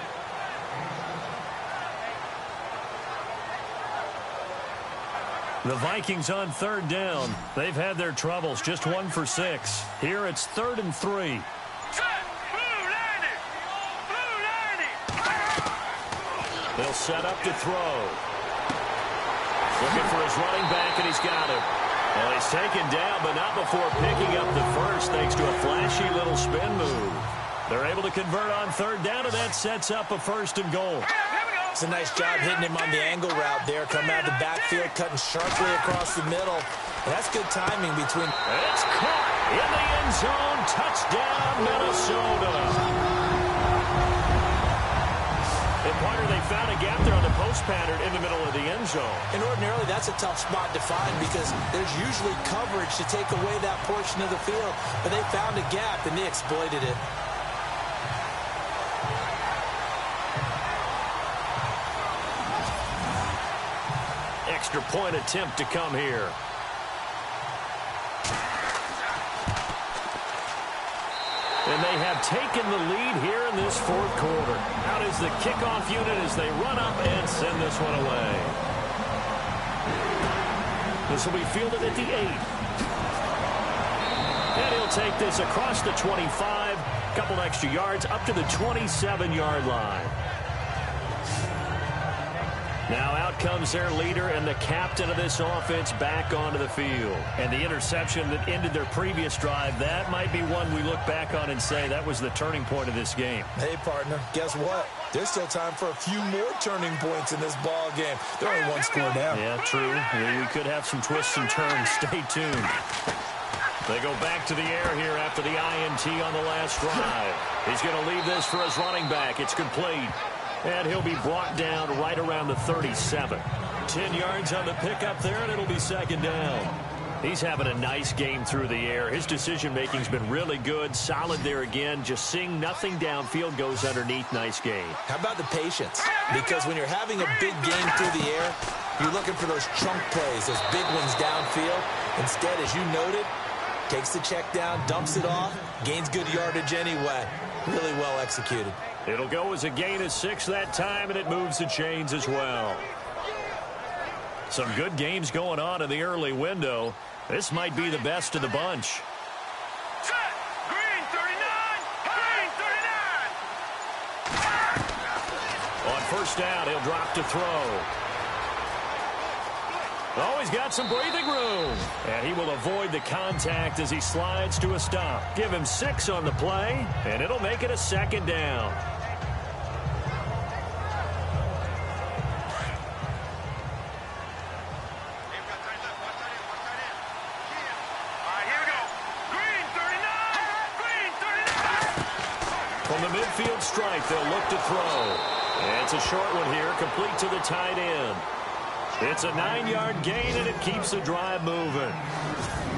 The Vikings on third down. They've had their troubles, just 1 for 6. Here it's 3rd and 3. They'll set up to throw. Looking for his running back, and he's got him. Well, he's taken down, but not before picking up the first, thanks to a flashy little spin move. They're able to convert on third down, and that sets up a 1st and goal. It's a nice job hitting him on the angle route there. Coming out of the backfield, cutting sharply across the middle. And that's good timing between. It's caught in the end zone. Touchdown, Minnesota. And partner, they found a gap there on the post pattern in the middle of the end zone. And ordinarily, that's a tough spot to find because there's usually coverage to take away that portion of the field. But they found a gap, and they exploited it. Extra point attempt to come here. And they have taken the lead here in this fourth quarter. Out is the kickoff unit as they run up and send this one away. This will be fielded at the 8. And he'll take this across the 25. Couple extra yards up to the 27-yard line. Now out comes their leader and the captain of this offense back onto the field. And the interception that ended their previous drive, that might be one we look back on and say that was the turning point of this game. Hey, partner, guess what? There's still time for a few more turning points in this ball game. They're only 1 score down. Yeah, true. We could have some twists and turns. Stay tuned. They go back to the air here after the INT on the last drive. He's going to leave this for his running back. It's complete. And he'll be brought down right around the 37. 10 yards on the pickup there, and it'll be second down. He's having a nice game through the air. His decision-making's been really good. Solid there again. Just seeing nothing downfield goes underneath. Nice game. How about the patience? Because when you're having a big game through the air, you're looking for those chunk plays, those big ones downfield. Instead, as you noted, takes the check down, dumps it off, gains good yardage anyway. Really well executed. It'll go as a gain of 6 that time, and it moves the chains as well. Some good games going on in the early window. This might be the best of the bunch. Set. Green 39. Green 39. On first down, he'll drop to throw. Oh, he's got some breathing room. And he will avoid the contact as he slides to a stop. Give him 6 on the play, and it'll make it a second down. From the midfield stripe, they'll look to throw. And it's a short one here, complete to the tight end. It's a 9-yard gain, and it keeps the drive moving.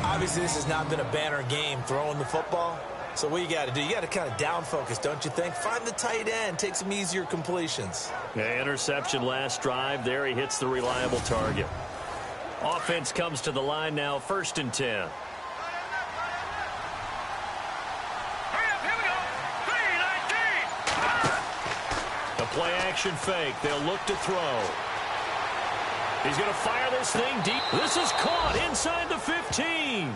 Obviously, this has not been a banner game throwing the football. So what you got to do, you got to kind of down focus, don't you think? Find the tight end, take some easier completions. Yeah, interception last drive. There he hits the reliable target. Offense comes to the line now, 1st and 10. Play action fake. They'll look to throw. He's going to fire this thing deep. This is caught inside the 15.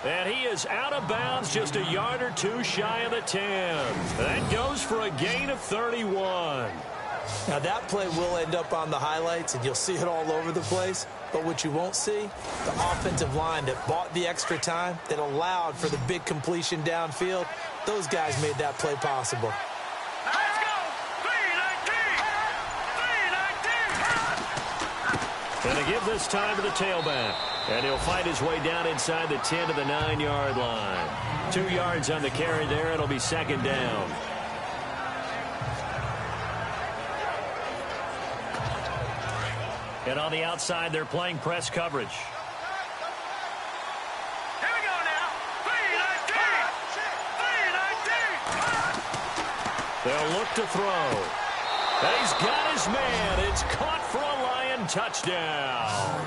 And he is out of bounds, just a yard or 2 shy of the 10. That goes for a gain of 31. Now that play will end up on the highlights, and you'll see it all over the place. But what you won't see, the offensive line that bought the extra time, that allowed for the big completion downfield, those guys made that play possible. And to give this time to the tailback. And he'll fight his way down inside the 10 to the 9-yard line. 2 yards on the carry there. It'll be second down. And on the outside, they're playing press coverage. Here we go now. 3-19. They'll look to throw. And he's got his man. It's caught for a Lion touchdown.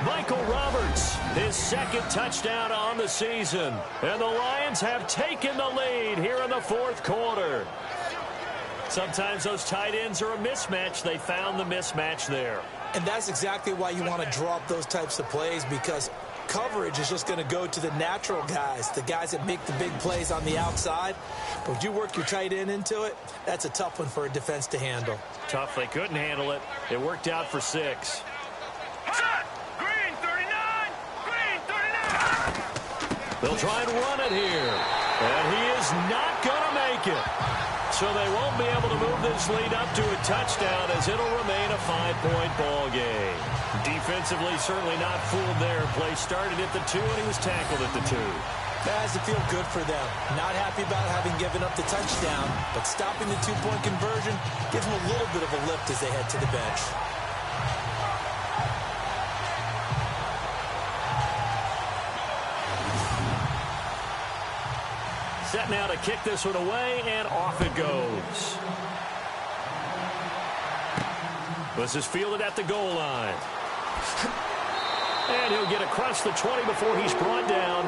Michael Roberts, his 2nd touchdown on the season. And the Lions have taken the lead here in the 4th quarter. Sometimes those tight ends are a mismatch. They found the mismatch there. And that's exactly why you want to draw up those types of plays, because coverage is just going to go to the natural guys, the guys that make the big plays on the outside. But if you work your tight end into it, that's a tough one for a defense to handle. Tough. They couldn't handle it. It worked out for 6. Set. Green 39. Green 39. They'll try and run it here. And he is not going to make it. So they won't be able to move this lead up to a touchdown, as it'll remain a 5-point ball game. Defensively, certainly not fooled there. Play started at the 2, and he was tackled at the 2. That has to feel good for them. Not happy about having given up the touchdown, but stopping the 2-point conversion gives them a little bit of a lift as they head to the bench. Set now to kick this one away, and off it goes. This is fielded at the goal line. And he'll get across the 20 before he's brought down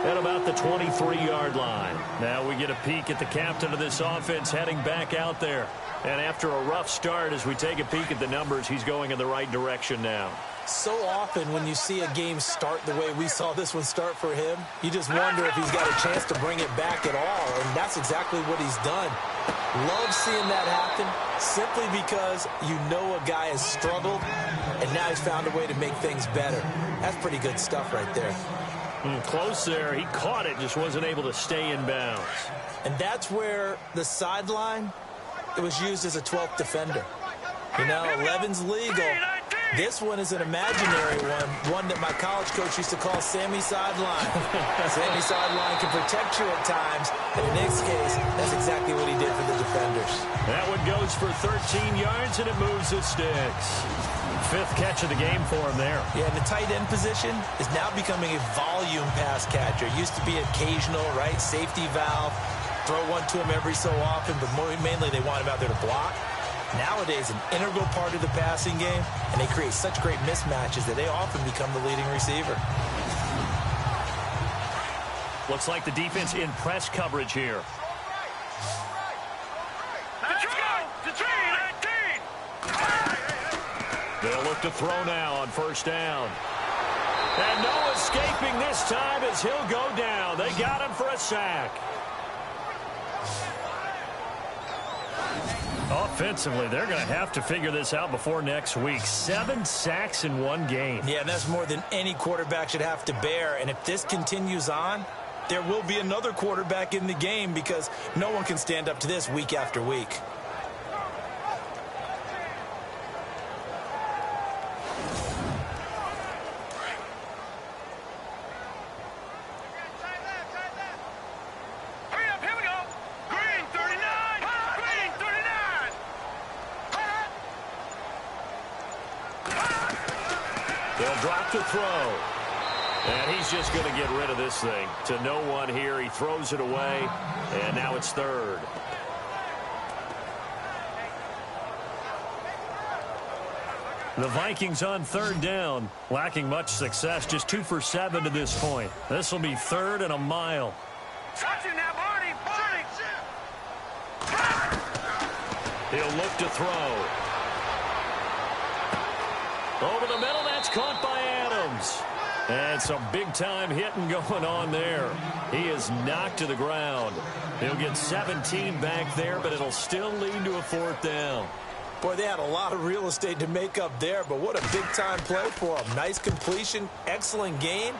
at about the 23-yard line. Now we get a peek at the captain of this offense heading back out there. And after a rough start, as we take a peek at the numbers, he's going in the right direction now. So often when you see a game start the way we saw this one start for him, you just wonder if he's got a chance to bring it back at all, and that's exactly what he's done. Love seeing that happen simply because you know a guy has struggled, and now he's found a way to make things better. That's pretty good stuff right there. Close there. He caught it, just wasn't able to stay in bounds. And that's where the sideline, it was used as a 12th defender. You know, 11's legal. This one is an imaginary one that my college coach used to call Sammy Sideline. Sammy Sideline can protect you at times, and in this case, that's exactly what he did for the defenders. That one goes for 13 yards, and it moves the sticks. Fifth catch of the game for him there. Yeah, the tight end position is now becoming a volume pass catcher. It used to be occasional, right? Safety valve. Throw one to him every so often, but mainly they want him out there to block. Nowadays, an integral part of the passing game, and they create such great mismatches that they often become the leading receiver. Looks like the defense in press coverage here. Let's go. The 19. They'll look to throw now on first down. And no escaping this time as he'll go down. They got him for a sack. Offensively, they're going to have to figure this out before next week. 7 sacks in one game. Yeah, and that's more than any quarterback should have to bear. And if this continues on, there will be another quarterback in the game because no one can stand up to this week after week. They'll drop to throw. And he's just going to get rid of this thing. To no one here. He throws it away. And now it's third. The Vikings on third down. Lacking much success. Just 2 for 7 to this point. This will be third and a mile. Touching that, Barney. He'll look to throw. Over the middle, that's caught by Adams. And some big-time hitting going on there. He is knocked to the ground. He'll get 17 back there, but it'll still lead to a fourth down. Boy, they had a lot of real estate to make up there, but what a big-time play for them. Nice completion, excellent gain.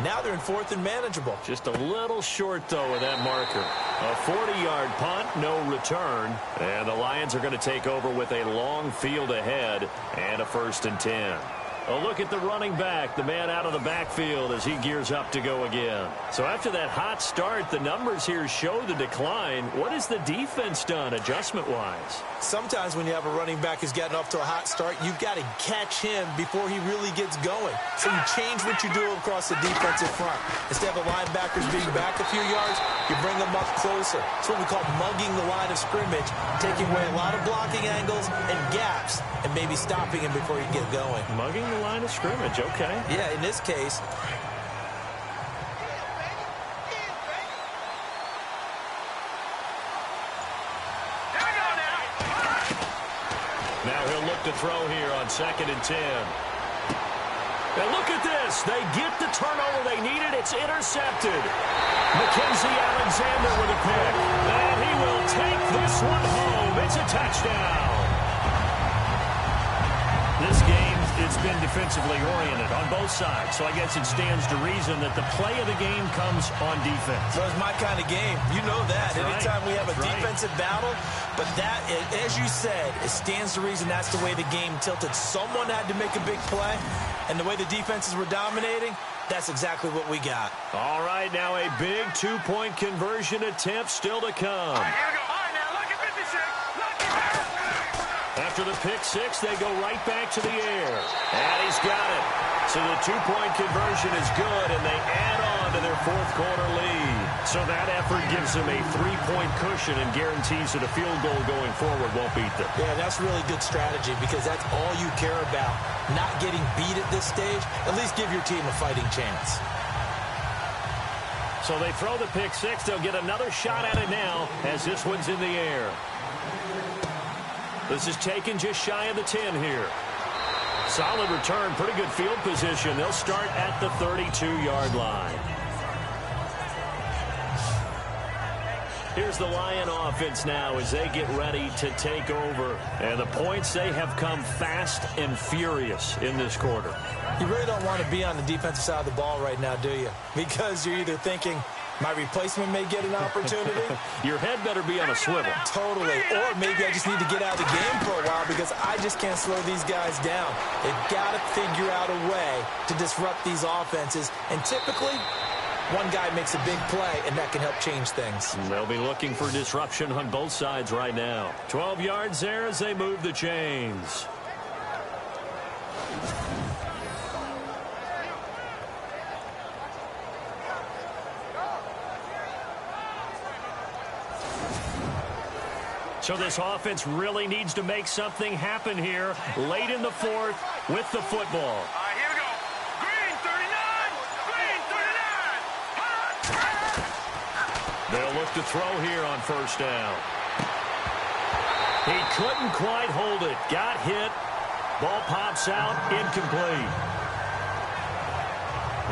Now they're in fourth and manageable. Just a little short, though, of that marker. A 40-yard punt, no return. And the Lions are going to take over with a long field ahead and a 1st and 10. A look at the running back, the man out of the backfield as he gears up to go again. So after that hot start, the numbers here show the decline. What has the defense done adjustment-wise? Sometimes when you have a running back who's gotten off to a hot start, you've got to catch him before he really gets going. So you change what you do across the defensive front. Instead of the linebackers being back a few yards, you bring them up closer. It's what we call mugging the line of scrimmage, taking away a lot of blocking angles and gaps, and maybe stopping him before you get going. Mugging the line of scrimmage, okay. Yeah, in this case, now he'll look to throw here on 2nd and 10. And look at this. They get the turnover they needed. It's intercepted. Mackenzie Alexander with a pick. And he will take this one home. It's a touchdown. This game, it's been defensively oriented on both sides. So I guess it stands to reason that the play of the game comes on defense. So it's my kind of game. You know that. That's Anytime right. we have a That's defensive battle, but that, as you said, it stands to reason that's the way the game tilted. Someone had to make a big play, and the way the defenses were dominating, that's exactly what we got. All right, now a big 2-point conversion attempt still to come. All right, here we go. All right, now look at 56. Look at After the pick six, they go right back to the air. And he's got it. So the 2-point conversion is good, and they add on to their 4th quarter lead. So that effort gives them a 3-point cushion and guarantees that a field goal going forward won't beat them. Yeah, that's really good strategy because that's all you care about. Not getting beat at this stage. At least give your team a fighting chance. So they throw the pick six. They'll get another shot at it now as this one's in the air. This is taken just shy of the 10 here. Solid return, pretty good field position. They'll start at the 32-yard line. Here's the Lion offense now as they get ready to take over. And the points, they have come fast and furious in this quarter. You really don't want to be on the defensive side of the ball right now, do you? Because you're either thinking, My replacement may get an opportunity. Your head better be on a swivel. Totally. Or maybe I just need to get out of the game for a while because I just can't slow these guys down. They've got to figure out a way to disrupt these offenses. And typically, one guy makes a big play, and that can help change things. They'll be looking for disruption on both sides right now. 12 yards there as they move the chains. So this offense really needs to make something happen here late in the fourth with the football. All right, here we go. Green 39. Green 39. They'll look to throw here on first down. He couldn't quite hold it. Got hit. Ball pops out. Incomplete.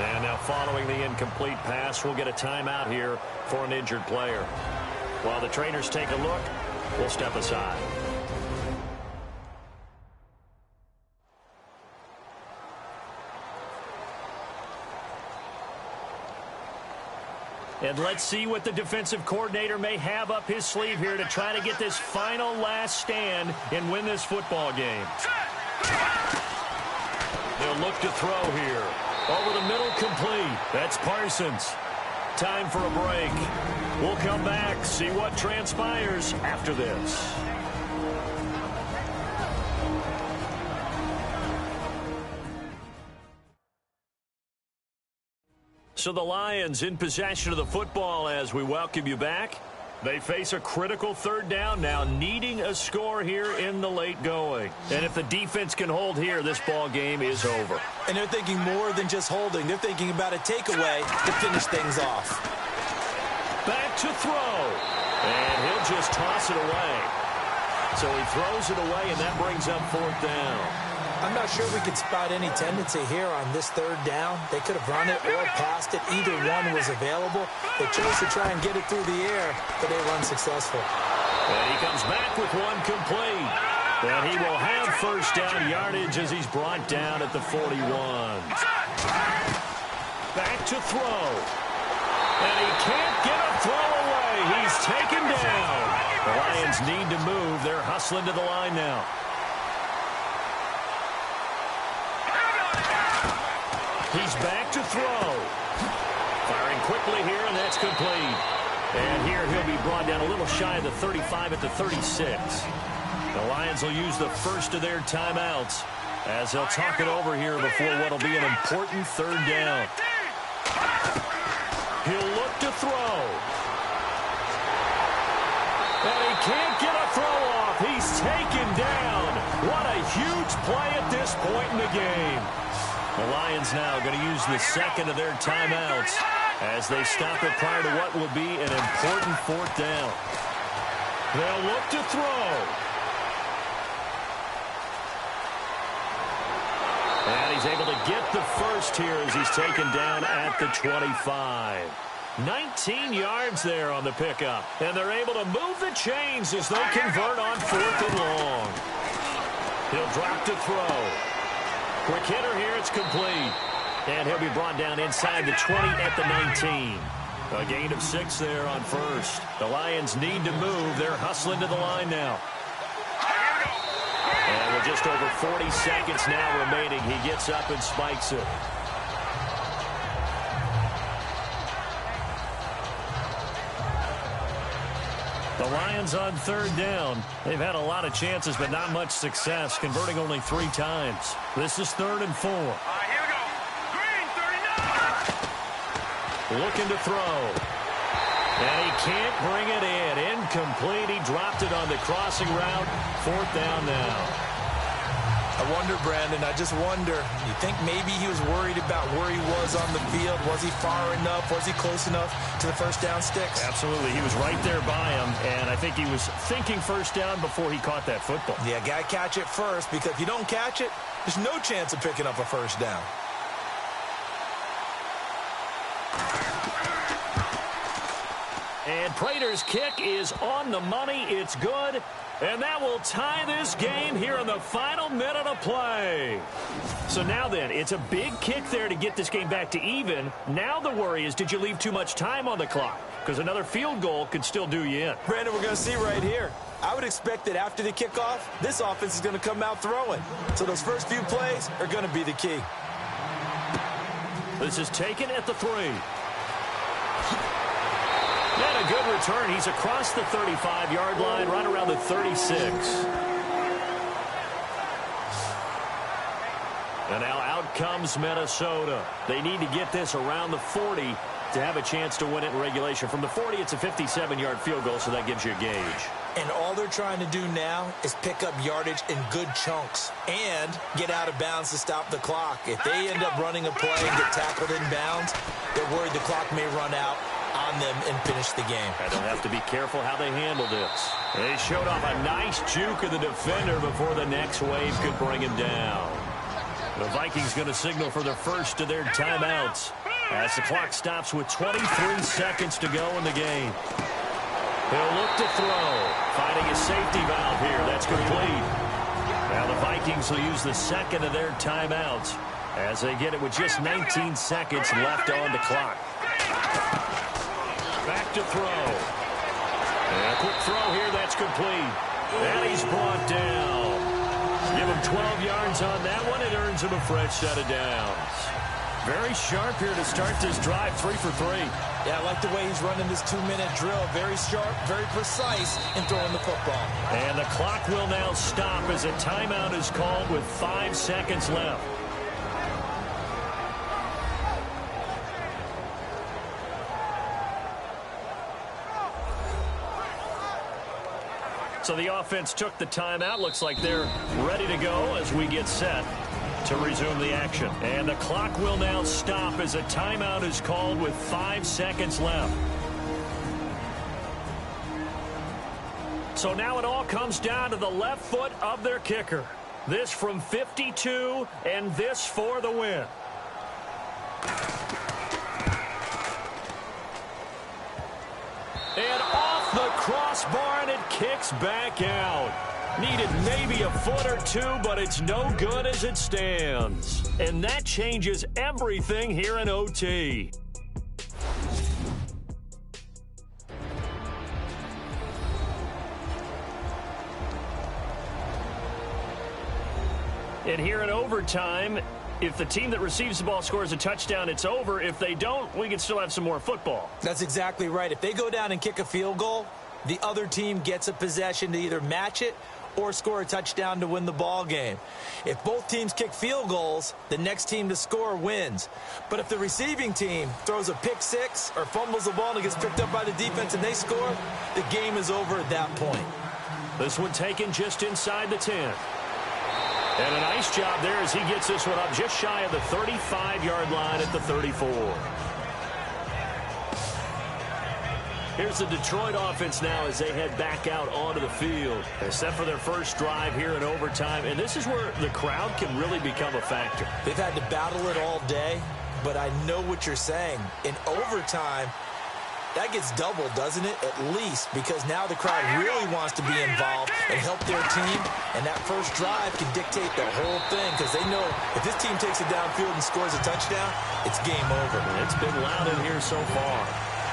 And now following the incomplete pass, we'll get a timeout here for an injured player. While the trainers take a look, we'll step aside. And let's see what the defensive coordinator may have up his sleeve here to try to get this final last stand and win this football game. They'll look to throw here. Over the middle, complete. That's Parsons. Time for a break. We'll come back, see what transpires after this. So the Lions in possession of the football as we welcome you back. They face a critical third down now, needing a score here in the late going. And if the defense can hold here, this ball game is over. And they're thinking more than just holding. They're thinking about a takeaway to finish things off. Back to throw. And he'll just toss it away. So he throws it away, and that brings up fourth down. I'm not sure we could spot any tendency here on this third down. They could have run it or passed it. Either one was available. They chose to try and get it through the air, but they were unsuccessful. And he comes back with one complete. And he will have first down yardage as he's brought down at the 41. Back to throw. And he can't get a throw away. He's taken down. The Lions need to move. They're hustling to the line now. He's back to throw. Firing quickly here, and that's complete. And here he'll be brought down a little shy of the 35 at the 36. The Lions will use the first of their timeouts as they'll talk it over here before what will be an important third down. He'll look to throw. And he can't get a throw off. He's taken down. What a huge play at this point in the game. The Lions now going to use the second of their timeouts as they stop it prior to what will be an important fourth down. They'll look to throw. And he's able to get the first here as he's taken down at the 25. 19 yards there on the pickup. And they're able to move the chains as they convert on fourth and long. He'll drop to throw. Quick hitter here, it's complete. And he'll be brought down inside the 20 at the 19. A gain of 6 there on first. The Lions need to move. They're hustling to the line now. And with just over 40 seconds now remaining, he gets up and spikes it. The Lions on third down. They've had a lot of chances, but not much success, converting only 3 times. This is 3rd and 4. All right, here we go. Green 39. Looking to throw. And he can't bring it in. Incomplete. He dropped it on the crossing route. 4th down now. I wonder, Brandon, I just wonder, you think maybe he was worried about where he was on the field? Was he far enough? Was he close enough to the first down sticks? Absolutely. He was right there by him, and I think he was thinking first down before he caught that football. Yeah, got to catch it first, because if you don't catch it, there's no chance of picking up a first down. And Prater's kick is on the money. It's good. And that will tie this game here in the final minute of play. So now then, it's a big kick there to get this game back to even. Now the worry is, did you leave too much time on the clock? Because another field goal could still do you in. Brandon, we're going to see right here. I would expect that after the kickoff, this offense is going to come out throwing. So those first few plays are going to be the key. This is taken at the 3. And a good return. He's across the 35-yard line, right around the 36. And now out comes Minnesota. They need to get this around the 40 to have a chance to win it in regulation. From the 40, it's a 57-yard field goal, so that gives you a gauge. And all they're trying to do now is pick up yardage in good chunks and get out of bounds to stop the clock. If they end up running a play and get tackled in bounds, they're worried the clock may run out on them and finish the game. And they'll have to be careful how they handle this. They showed off a nice juke of the defender before the next wave could bring him down. The Vikings going to signal for their first of their timeouts as the clock stops with 23 seconds to go in the game. He'll look to throw, finding a safety valve here. That's complete. Now the Vikings will use the second of their timeouts as they get it with just 19 seconds left on the clock. Back to throw. And a quick throw here, that's complete. And he's brought down. Give him 12 yards on that one. It earns him a fresh set of downs. Very sharp here to start this drive, 3 for 3. Yeah, I like the way he's running this 2-minute drill. Very sharp, very precise in throwing the football. And the clock will now stop as a timeout is called with 5 seconds left. So the offense took the timeout. Looks like they're ready to go as we get set to resume the action. And the clock will now stop as a timeout is called with 5 seconds left. So now it all comes down to the left foot of their kicker. This from 52 and this for the win. And off the crossbar, and it kicks back out. Needed maybe a foot or two, but it's no good as it stands. And that changes everything here in OT. And here in overtime, if the team that receives the ball scores a touchdown, it's over. If they don't, we can still have some more football. That's exactly right. If they go down and kick a field goal, the other team gets a possession to either match it or score a touchdown to win the ball game. If both teams kick field goals, the next team to score wins. But if the receiving team throws a pick six or fumbles the ball and it gets picked up by the defense and they score, the game is over at that point. This one taken just inside the 10. And a nice job there as he gets this one up just shy of the 35-yard line at the 34. Here's the Detroit offense now as they head back out onto the field. They're set for their first drive here in overtime, and this is where the crowd can really become a factor. They've had to battle it all day, but I know what you're saying. In overtime, that gets doubled, doesn't it? At least, because now the crowd really wants to be involved and help their team, and that first drive can dictate the whole thing because they know if this team takes it downfield and scores a touchdown, it's game over. It's been loud in here so far.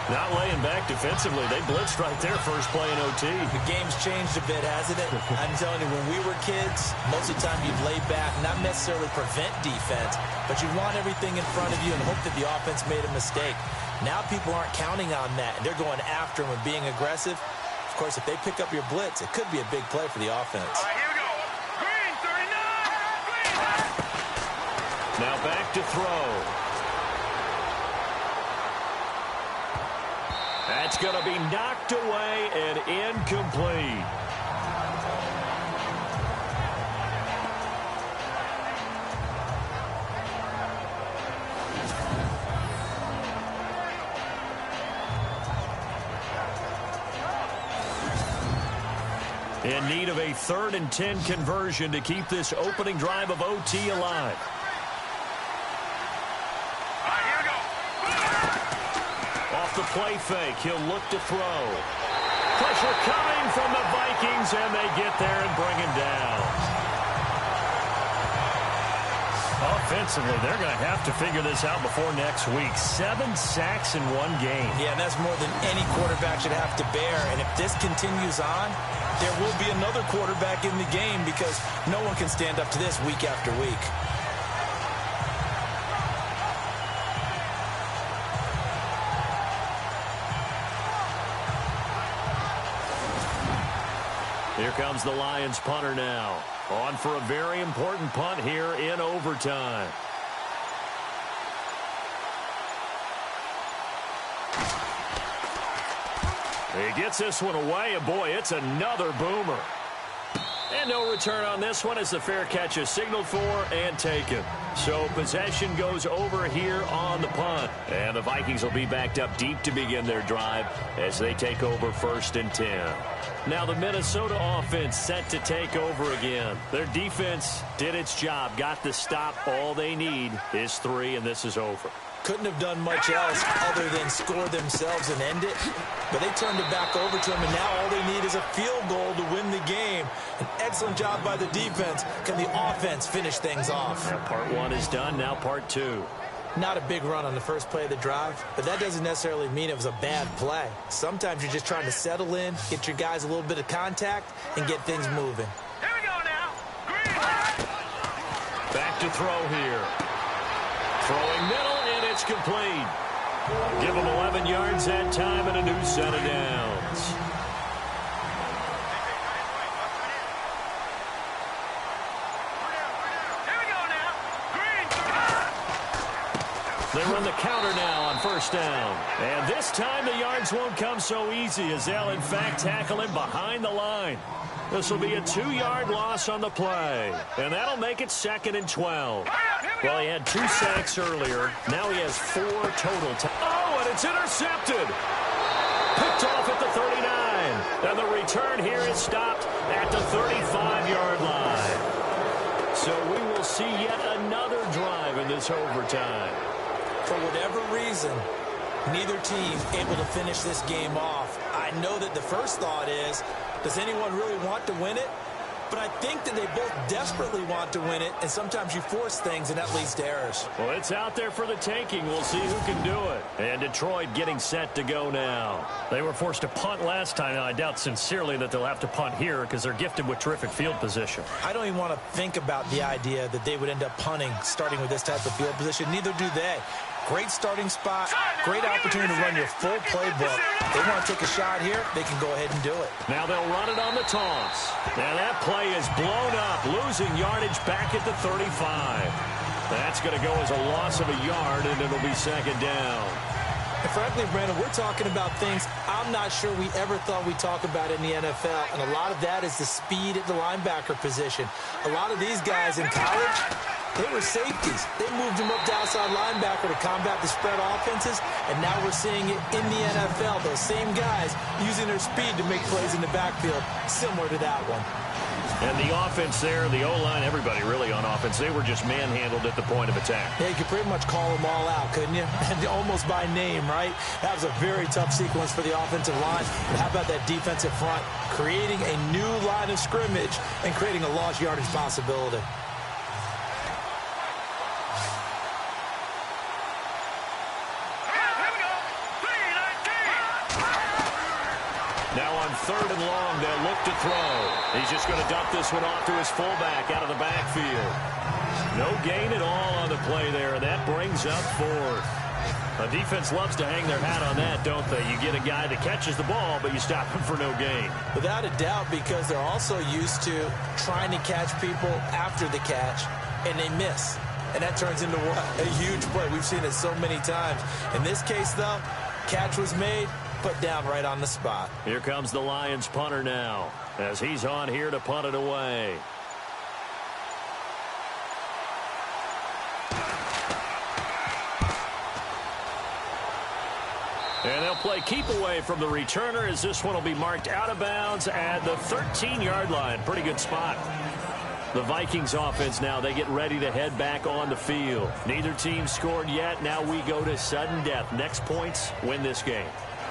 Not laying back defensively. They blitzed right there first play in OT. The game's changed a bit, hasn't it? I'm telling you, when we were kids, most of the time you'd lay back, not necessarily prevent defense, but you want everything in front of you and hope that the offense made a mistake. Now people aren't counting on that, and they're going after them and being aggressive. Of course, if they pick up your blitz, it could be a big play for the offense. All right, here we go. Green, 39. Green. Now back to throw. That's going to be knocked away and incomplete. In need of a 3rd and 10 conversion to keep this opening drive of OT alive. All right, here we go. Off the play fake, he'll look to throw. Pressure coming from the Vikings, and they get there and bring him down. Offensively, they're going to have to figure this out before next week. 7 sacks in one game. Yeah, and that's more than any quarterback should have to bear. And if this continues on, there will be another quarterback in the game because no one can stand up to this week after week. Here comes the Lions punter now. On for a very important punt here in overtime. He gets this one away, and boy, it's another boomer. And no return on this one as the fair catch is signaled for and taken. So possession goes over here on the punt. And the Vikings will be backed up deep to begin their drive as they take over 1st and 10. Now the Minnesota offense set to take over again. Their defense did its job, got the stop. All they need is 3, and this is over. Couldn't have done much else other than score themselves and end it. But they turned it back over to them, and now all they need is a field goal to win the game. An excellent job by the defense. Can the offense finish things off? Now part 1 is done. Now part 2. Not a big run on the first play of the drive, but that doesn't necessarily mean it was a bad play. Sometimes you're just trying to settle in, get your guys a little bit of contact, and get things moving. Here we go now. Green. Back to throw here. Throwing middle, and it's complete. Give them 11 yards that time and a new set of downs. Here we go now. Green. They run the counter now on 1st down. And this time the yards won't come so easy as they'll in fact tackle him behind the line. This will be a 2-yard loss on the play. And that'll make it 2nd and 12. Well, he had 2 sacks earlier. Now he has 4 total. Oh, and it's intercepted. Picked off at the 39. And the return here is stopped at the 35-yard line. So we will see yet another drive in this overtime. For whatever reason, neither team able to finish this game off. I know that the first thought is, does anyone really want to win it? But I think that they both desperately want to win it, and sometimes you force things, and that leads to errors. Well, it's out there for the taking. We'll see who can do it. And Detroit getting set to go now. They were forced to punt last time. Now, I doubt sincerely that they'll have to punt here because they're gifted with terrific field position. I don't even want to think about the idea that they would end up punting starting with this type of field position. Neither do they. Great starting spot, great opportunity to run your full playbook. They want to take a shot here, they can go ahead and do it. Now they'll run it on the toss. Now that play is blown up, losing yardage back at the 35. That's going to go as a loss of a yard, and it'll be 2nd down. And frankly, Brandon, we're talking about things I'm not sure we ever thought we'd talk about in the NFL, and a lot of that is the speed at the linebacker position. A lot of these guys in college, they were safeties. They moved them up to outside linebacker to combat the spread offenses, and now we're seeing it in the NFL. Those same guys using their speed to make plays in the backfield, similar to that one. And the offense there, the O-line, everybody really on offense, they were just manhandled at the point of attack. Yeah, you could pretty much call them all out, couldn't you? Almost by name, right? That was a very tough sequence for the offensive line. But how about that defensive front, creating a new line of scrimmage and creating a lost yardage possibility? Now on 3rd and long, they'll look to throw. He's just going to dump this one off to his fullback out of the backfield. No gain at all on the play there, and that brings up 4th. A defense loves to hang their hat on that, don't they? You get a guy that catches the ball, but you stop him for no gain. Without a doubt, because they're also used to trying to catch people after the catch, and they miss. And that turns into what? A huge play. We've seen it so many times. In this case, though, catch was made, put down right on the spot. Here comes the Lions punter now as he's on here to punt it away. And they'll play keep away from the returner as this one will be marked out of bounds at the 13-yard line. Pretty good spot. The Vikings offense now, they get ready to head back on the field. Neither team scored yet. Now we go to sudden death. Next points win this game.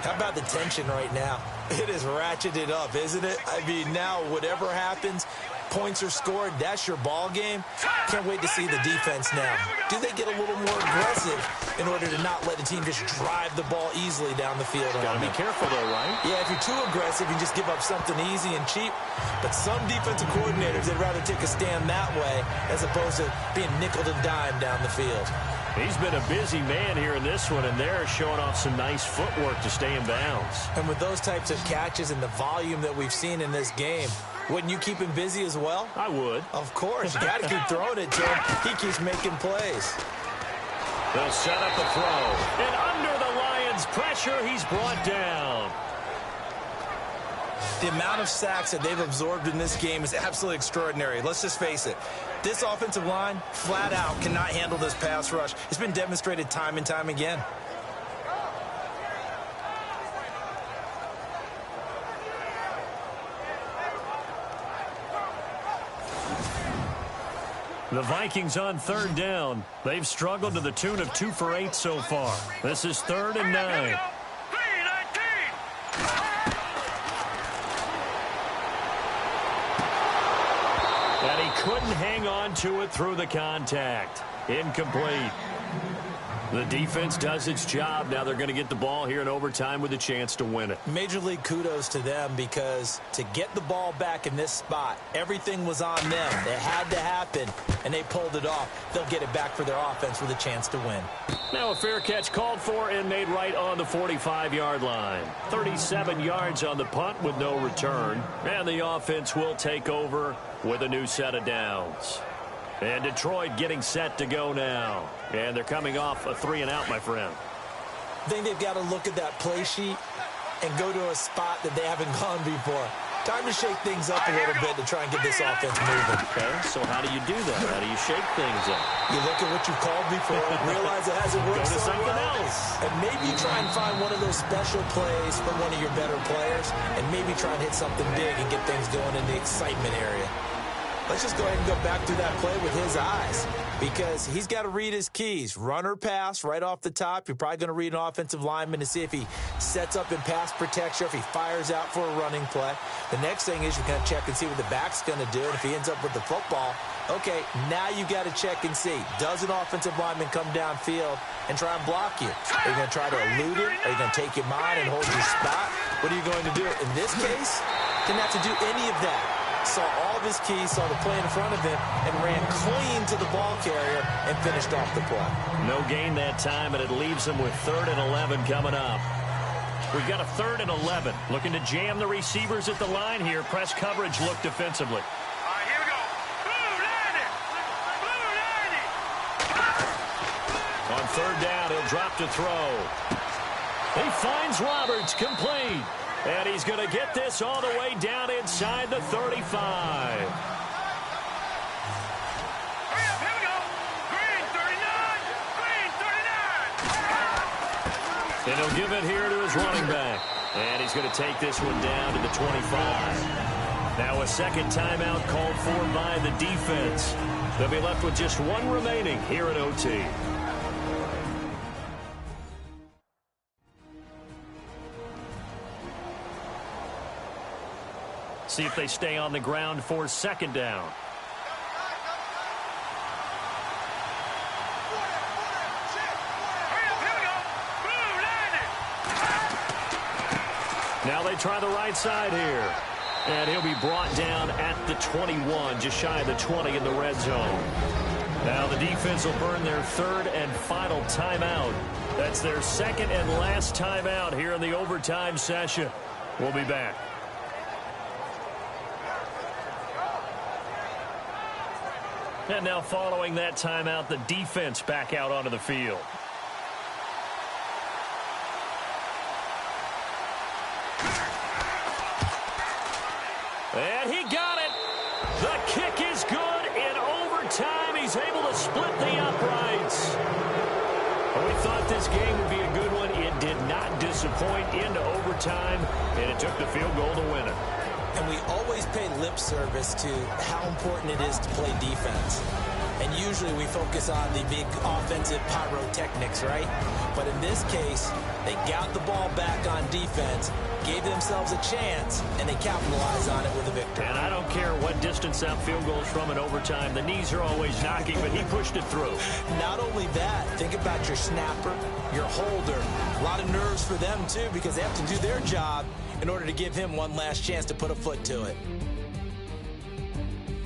How about the tension right now? It is ratcheted up, isn't it? I mean, now whatever happens, points are scored, that's your ball game. Can't wait to see the defense now. Do they get a little more aggressive in order to not let the team just drive the ball easily down the field? Got to be careful, though, right? Yeah, if you're too aggressive, you just give up something easy and cheap. But some defensive coordinators, they'd rather take a stand that way as opposed to being nickeled and dimed down the field. He's been a busy man here in this one, and they're showing off some nice footwork to stay in bounds. And with those types of catches and the volume that we've seen in this game, wouldn't you keep him busy as well? I would. Of course. You got to keep throwing it to him. He keeps making plays. They'll set up a throw. And under the Lions' pressure, he's brought down. The amount of sacks that they've absorbed in this game is absolutely extraordinary. Let's just face it. This offensive line, flat out, cannot handle this pass rush. It's been demonstrated time and time again. The Vikings on third down. They've struggled to the tune of 2 for 8 so far. This is 3rd and 9. And he couldn't hang on to it through the contact. Incomplete. The defense does its job. Now they're going to get the ball here in overtime with a chance to win it. Major league kudos to them, because to get the ball back in this spot, everything was on them. It had to happen, and they pulled it off. They'll get it back for their offense with a chance to win. Now a fair catch called for and made right on the 45-yard line. 37 yards on the punt with no return. And the offense will take over with a new set of downs. And Detroit getting set to go now. And they're coming off a 3-and-out, my friend. I think they've got to look at that play sheet and go to a spot that they haven't gone before. Time to shake things up a little bit to try and get this offense moving. Okay, so how do you do that? How do you shake things up? You look at what you called before, realize it hasn't worked Go to so something well, else. and maybe try and find one of those special plays from one of your better players, and maybe try and hit something big and get things going in the excitement area. Let's just go ahead and go back through that play with his eyes, because he's got to read his keys. Run or pass right off the top. You're probably going to read an offensive lineman to see if he sets up in pass protection, or if he fires out for a running play. The next thing is you're going to check and see what the back's going to do. And if he ends up with the football, okay, now you got to check and see. Does an offensive lineman come downfield and try and block you? Are you going to try to elude it? Are you going to take your mind and hold your spot? What are you going to do? In this case, didn't have to do any of that. Saw all of his keys, saw the play in front of him, and ran clean to the ball carrier and finished off the play. No gain that time, and it leaves him with 3rd and 11 coming up. We've got a 3rd and 11. Looking to jam the receivers at the line here. Press coverage look defensively. All right, here we go. Blue landing. Blue landing. On 3rd down, he'll drop to throw. He finds Roberts, complete. And he's going to get this all the way down inside the 35. Hurry up, here we go. Green 39. Green 39. And he'll give it here to his running back. And he's going to take this one down to the 25. Now a second timeout called for by the defense. They'll be left with just one remaining here at OT. See if they stay on the ground for 2nd down. Hurry up, here we go. Blue landing. Now they try the right side here. And he'll be brought down at the 21, just shy of the 20 in the red zone. Now the defense will burn their 3rd and final timeout. That's their 2nd and last timeout here in the overtime session. We'll be back. And now following that timeout, the defense back out onto the field. And he got it. The kick is good. In overtime, he's able to split the uprights. We thought this game would be a good one. It did not disappoint into overtime, and it took the field goal to win it. And we always pay lip service to how important it is to play defense. And usually we focus on the big offensive pyrotechnics, right? But in this case, They got the ball back on defense, gave themselves a chance, and they capitalized on it with a victory. And I don't care what distance that field goal is from in overtime. The knees are always knocking, but he pushed it through. Not only that, think about your snapper, your holder. A lot of nerves for them, too, because they have to do their job in order to give him one last chance to put a foot to it.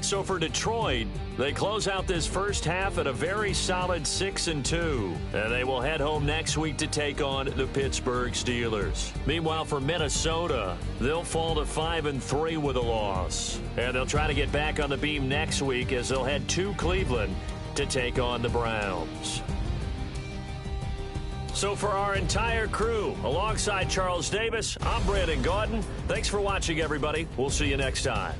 So for Detroit, they close out this first half at a very solid 6-2. And they will head home next week to take on the Pittsburgh Steelers. Meanwhile, for Minnesota, they'll fall to 5-3 with a loss. And they'll try to get back on the beam next week as they'll head to Cleveland to take on the Browns. So for our entire crew, alongside Charles Davis, I'm Brandon Gaudin. Thanks for watching, everybody. We'll see you next time.